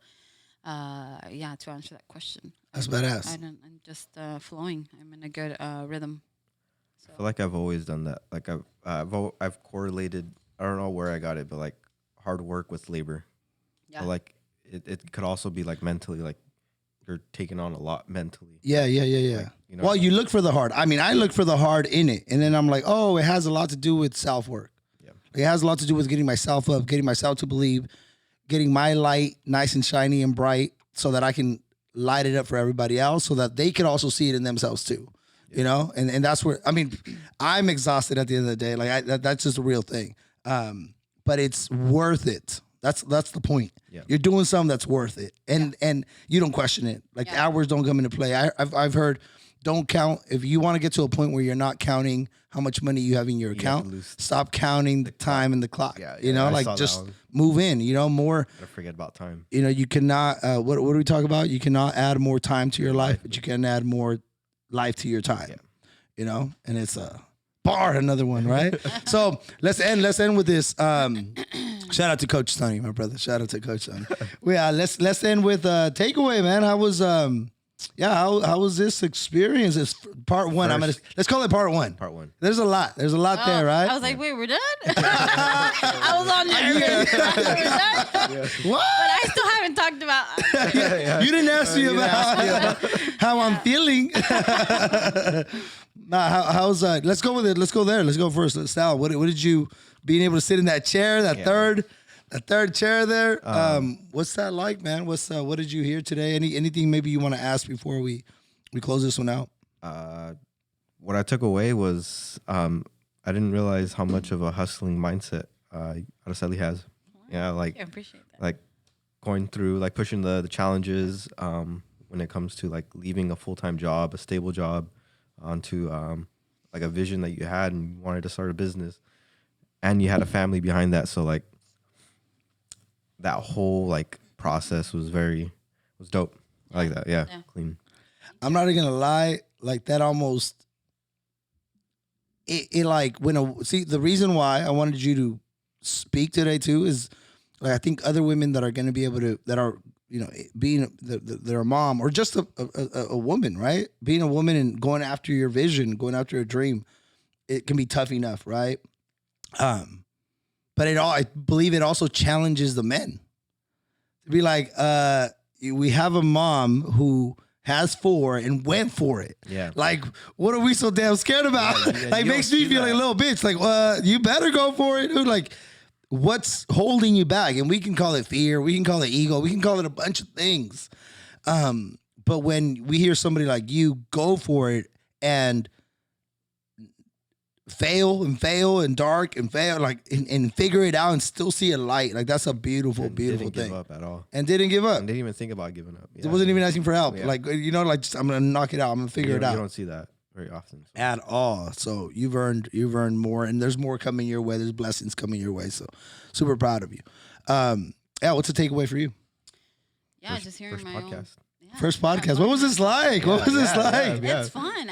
yeah, to answer that question. That's badass. I'm just flowing. I'm in a good rhythm. So I feel like I've always done that. Like I've correlated. I don't know where I got it, but like hard work with labor. yeah. So like it could also be like mentally, like you're taking on a lot mentally. Yeah. You know, Well, you look for the hard. I mean, I look for the hard in it, and then I'm like, oh, it has a lot to do with self work. Yeah. It has a lot to do with getting myself up, getting myself to believe, getting my light nice and shiny and bright, so that I can light it up for everybody else, so that they can also see it in themselves too. You know, and that's where, I mean, I'm exhausted at the end of the day. Like that's just a real thing. But it's worth it. That's the point. Yeah. You're doing something that's worth it, and you don't question it. Like the hours don't come into play. I've heard, don't count if you want to get to a point where you're not counting how much money you have in your account. Stop counting the time and the clock. Yeah, you know, I like saw that just one. move in. You know, more. I forget about time. You know, you cannot. What do we talk about? You cannot add more time to your life, but you can add more life to your time. Yeah. You know, and it's a bar, another one, right? So let's end with this. Shout out to Coach Tony, my brother. Shout out to Coach Tony. Yeah, let's end with takeaway, man. How was how was this experience? It's part one. Let's call it part one. Part one. There's a lot there, right? I was like, wait, we're done? I was on there. We're done? What? But I still haven't talked about. You didn't ask me about how I'm feeling. Nah, how's let's go with it. Let's go there. Let's go first. Sal, what did you being able to sit in that chair, that third chair there? What's that like, man? What did you hear today? Anything maybe you want to ask before we close this one out? What I took away was I didn't realize how much of a hustling mindset Araceli has. Yeah, like I appreciate that. like going through, like pushing the challenges when it comes to like leaving a full-time job, a stable job, onto like a vision that you had and you wanted to start a business, and you had a family behind that. So like that whole like process was dope. I like that. Yeah. Clean. I'm not even gonna lie, like that almost it like the reason why I wanted you to speak today too is like I think other women that are gonna be able to, that are, you know, being their mom or just a woman, right? Being a woman and going after your vision, going after a dream, it can be tough enough, right? But I believe it also challenges the men to be like, we have a mom who has 4 and went for it. Yeah. Like, what are we so damn scared about? Yeah, Like, you makes don't me see feel like a that. little bitch. Like, you better go for it, dude. Like, what's holding you back? And we can call it fear. We can call it ego. We can call it a bunch of things. But when we hear somebody like you go for it and fail and dark and fail, like, and figure it out and still see a light, like that's a beautiful, beautiful Didn't thing. give up at all. And didn't give up. And didn't even think about giving up. It wasn't even asking for help. Yeah. Like, you know, like just, I'm gonna knock it out. I'm gonna figure it out. You don't see that very often. So. At all. So you've earned more, and there's more coming your way. There's blessings coming your way. So super proud of you. Yeah, what's the takeaway for you? Yeah, just hearing First my podcast. own. Yeah, First podcast. What was this like? What was this like? It's fun.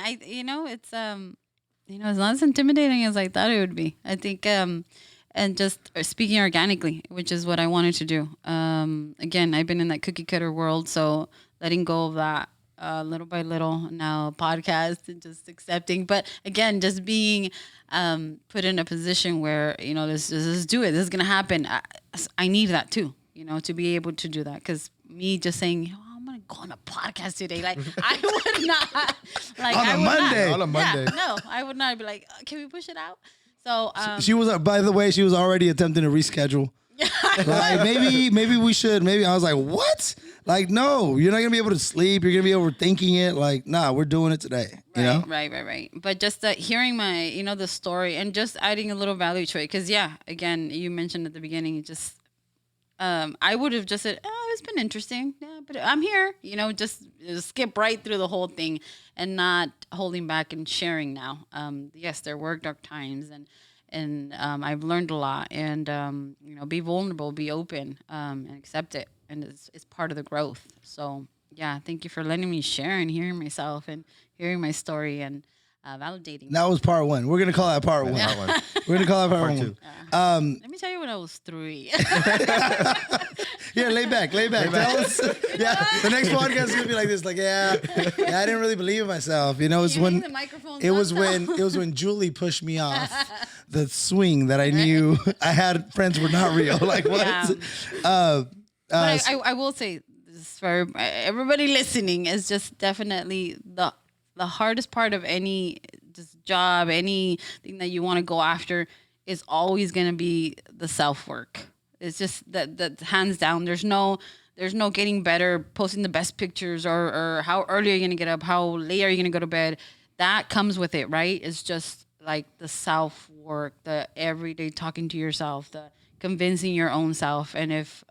It's not as intimidating as I thought it would be. I think and just speaking organically, which is what I wanted to do. Again, I've been in that cookie cutter world, so letting go of that little by little, now podcast and just accepting. But again, just being put in a position where, you know, let's do it. This is gonna happen. I need that too, you know, to be able to do that. Because me just saying, oh, I'm gonna go on a podcast today, like I would not. Like On a I would Monday. Not. On a Monday. Yeah, no, I would not be like, can we push it out? So She was, by the way, she was already attempting to reschedule. Like maybe we should. Maybe I was like, what? Like, no, you're not gonna be able to sleep. You're gonna be overthinking it. Like, nah, we're doing it today. You know? Right. But just hearing my, you know, the story and just adding a little value to it. Because again, you mentioned at the beginning, just I would have just said, oh, it's been interesting. Yeah, but I'm here. You know, just skip right through the whole thing and not holding back and sharing now. Yes, there were dark times I've learned a lot. And be vulnerable, be open, and accept it. And it's part of the growth. So yeah, thank you for letting me share and hearing myself and hearing my story and validating. That was part one. We're gonna call that part one. That one. We're gonna call that part Two. one. Let me tell you when I was 3. Yeah, lay back. Tell us. Yeah, the next podcast is gonna be like this. Like, yeah, I didn't really believe in myself. You know, it's You when hang the microphones it was up, when though. it was when Julie pushed me off the swing that I knew I had friends were not real. Like what? Yeah. But I will say this for everybody listening is just definitely the hardest part of any just job, anything that you want to go after is always going to be the self work. It's just that hands down. There's no getting better, posting the best pictures or how early are you going to get up, how late are you going to go to bed. That comes with it, right? It's just like the self work, the everyday talking to yourself, the convincing your own self. And if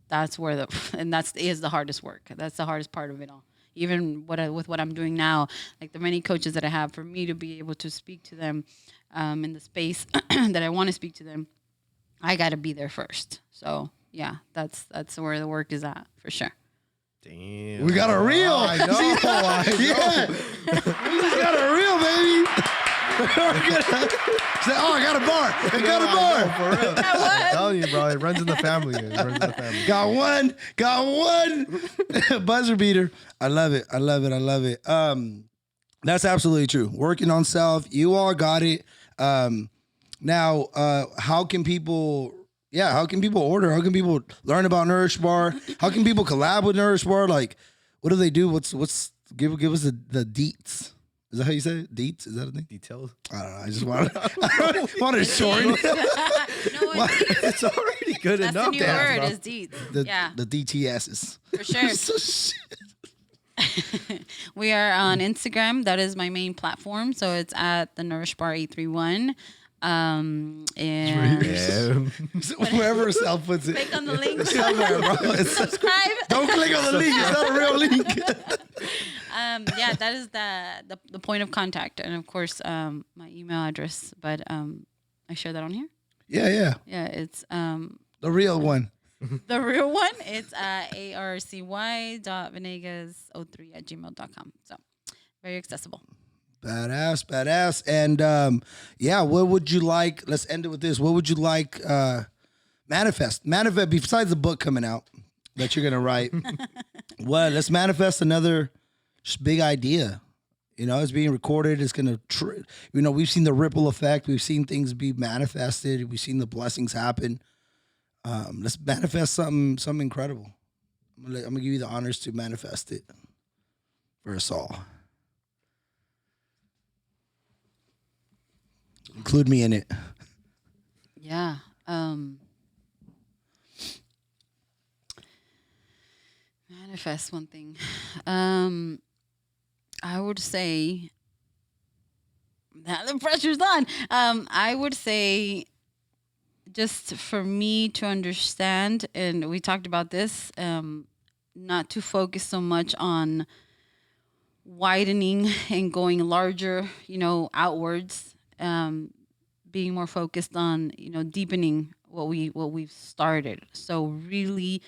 that's where that is the hardest work. That's the hardest part of it all. Even with what I'm doing now, like the many coaches that I have, for me to be able to speak to them in the space that I want to speak to them, I got to be there first. So yeah, that's where the work is at for sure. Damn. We got a reel. I know. Yeah, we just got a reel, baby. I got a bar. I got a bar. For real. I'm telling you, bro. It runs in the family. Got one. Buzzer beater. I love it. That's absolutely true. Working on self. You all got it. Now, how can people order? How can people learn about Nourish Bar? How can people collab with Nourish Bar? Like, what do they do? Give us the deets. Is that how you say it? Deets? Is that a thing? Details. I don't know. I just wanted to shorten it. No, It's already good that's the enough. new Dan, word bro. is deeds. The Yeah, DTSs. for sure. So We are on Instagram. That is my main platform. So it's at the Nourish Bar 831. And wherever self puts it. click on the link. Somewhere, bro. Subscribe. Don't click on the link. It's not a real link. Yeah, that is the point of contact, and of course, my email address. But I share that on here. Yeah. Yeah, it's The real one. the real one. It's arcy.venegas03@gmail.com. So very accessible. Badass. And yeah, what would you like? Let's end it with this. What would you like? Manifest. Besides the book coming out that you're gonna write. Let's manifest another just big idea. You know, it's being recorded. It's gonna. We've seen the ripple effect. We've seen things be manifested. We've seen the blessings happen. Let's manifest something incredible. I'm gonna give you the honors to manifest it for us all. Include me in it. Yeah. Manifest one thing. I would say that the pressure's on. I would say just for me to understand, and we talked about this, not to focus so much on widening and going larger, outwards. Being more focused on, deepening what we've started. So really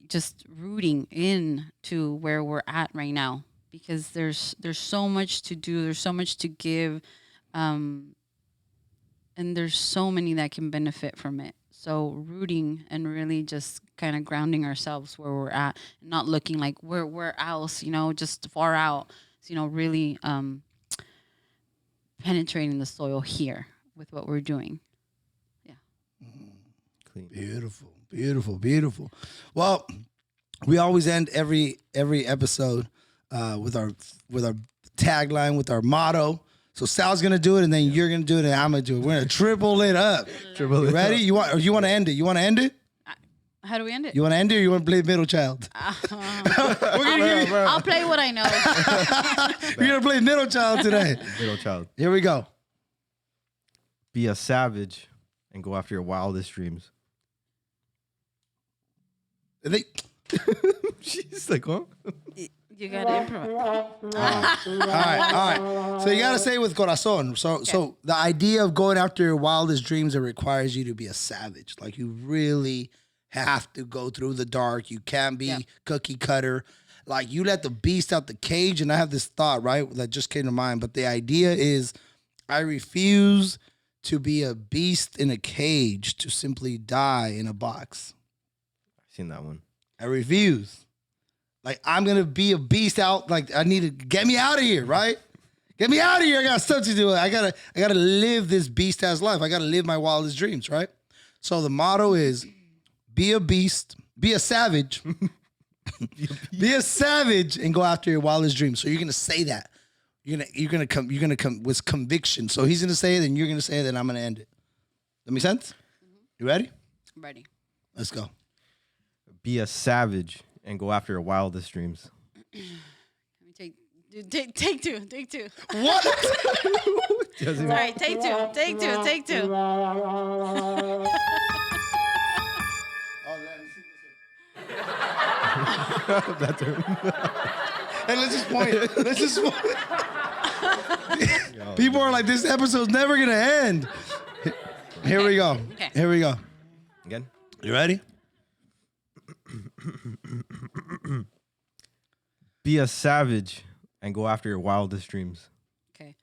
just rooting into where we're at right now, because there's so much to do, there's so much to give, and there's so many that can benefit from it. So rooting and really just kind of grounding ourselves where we're at, not looking like where else, just far out. So, really penetrating the soil here with what we're doing. Yeah. Clean. Beautiful. Well, we always end every episode with our tagline, with our motto. So Sal's gonna do it, and then you're gonna do it, and I'm gonna do it. We're gonna triple it up. You ready? You want to end it? You want to end it? How do we end it? You want to end it, or you want to play middle child? I'll play what I know. We're gonna play middle child today. Middle child. Here we go. Be a savage and go after your wildest dreams. And they- She's like, huh? You gotta improvise. All right. So you gotta say it with corazón. So the idea of going after your wildest dreams, it requires you to be a savage. Like you really have to go through the dark. You can't be cookie cutter. Like you let the beast out the cage. And I have this thought, right, that just came to mind. But the idea is, I refuse to be a beast in a cage to simply die in a box. I've seen that one. I refuse. Like, I'm going to be a beast out. Like, I need to get me out of here, right? Get me out of here. I got stuff to do. I gotta live this beast-ass life. I got to live my wildest dreams, right? So the motto is, be a beast, be a savage. Be a savage and go after your wildest dreams. So you're going to say that. You're gonna come with conviction. So he's going to say it, and you're going to say it, and I'm going to end it. That make sense? You ready? I'm ready. Let's go. Be a savage and go after your wildest dreams. Let me take two. Take two. What? Sorry, take two. Take two. That's her. And let's just point. People are like, this episode's never gonna end. Here we go. Okay. Here we go. Again? You ready? Be a savage and go after your wildest dreams. Okay.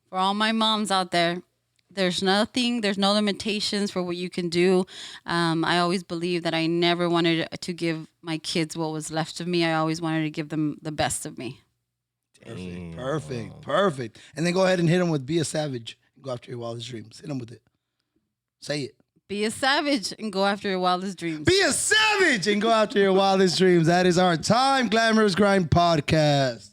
For all my moms out there, there's no limitations for what you can do. I always believed that I never wanted to give my kids what was left of me. I always wanted to give them the best of me. Perfect. And then go ahead and hit them with be a savage and go after your wildest dreams. Hit them with it. Say it. Be a savage and go after your wildest dreams. Be a savage and go after your wildest dreams. That is our Time Glamorous Grind podcast.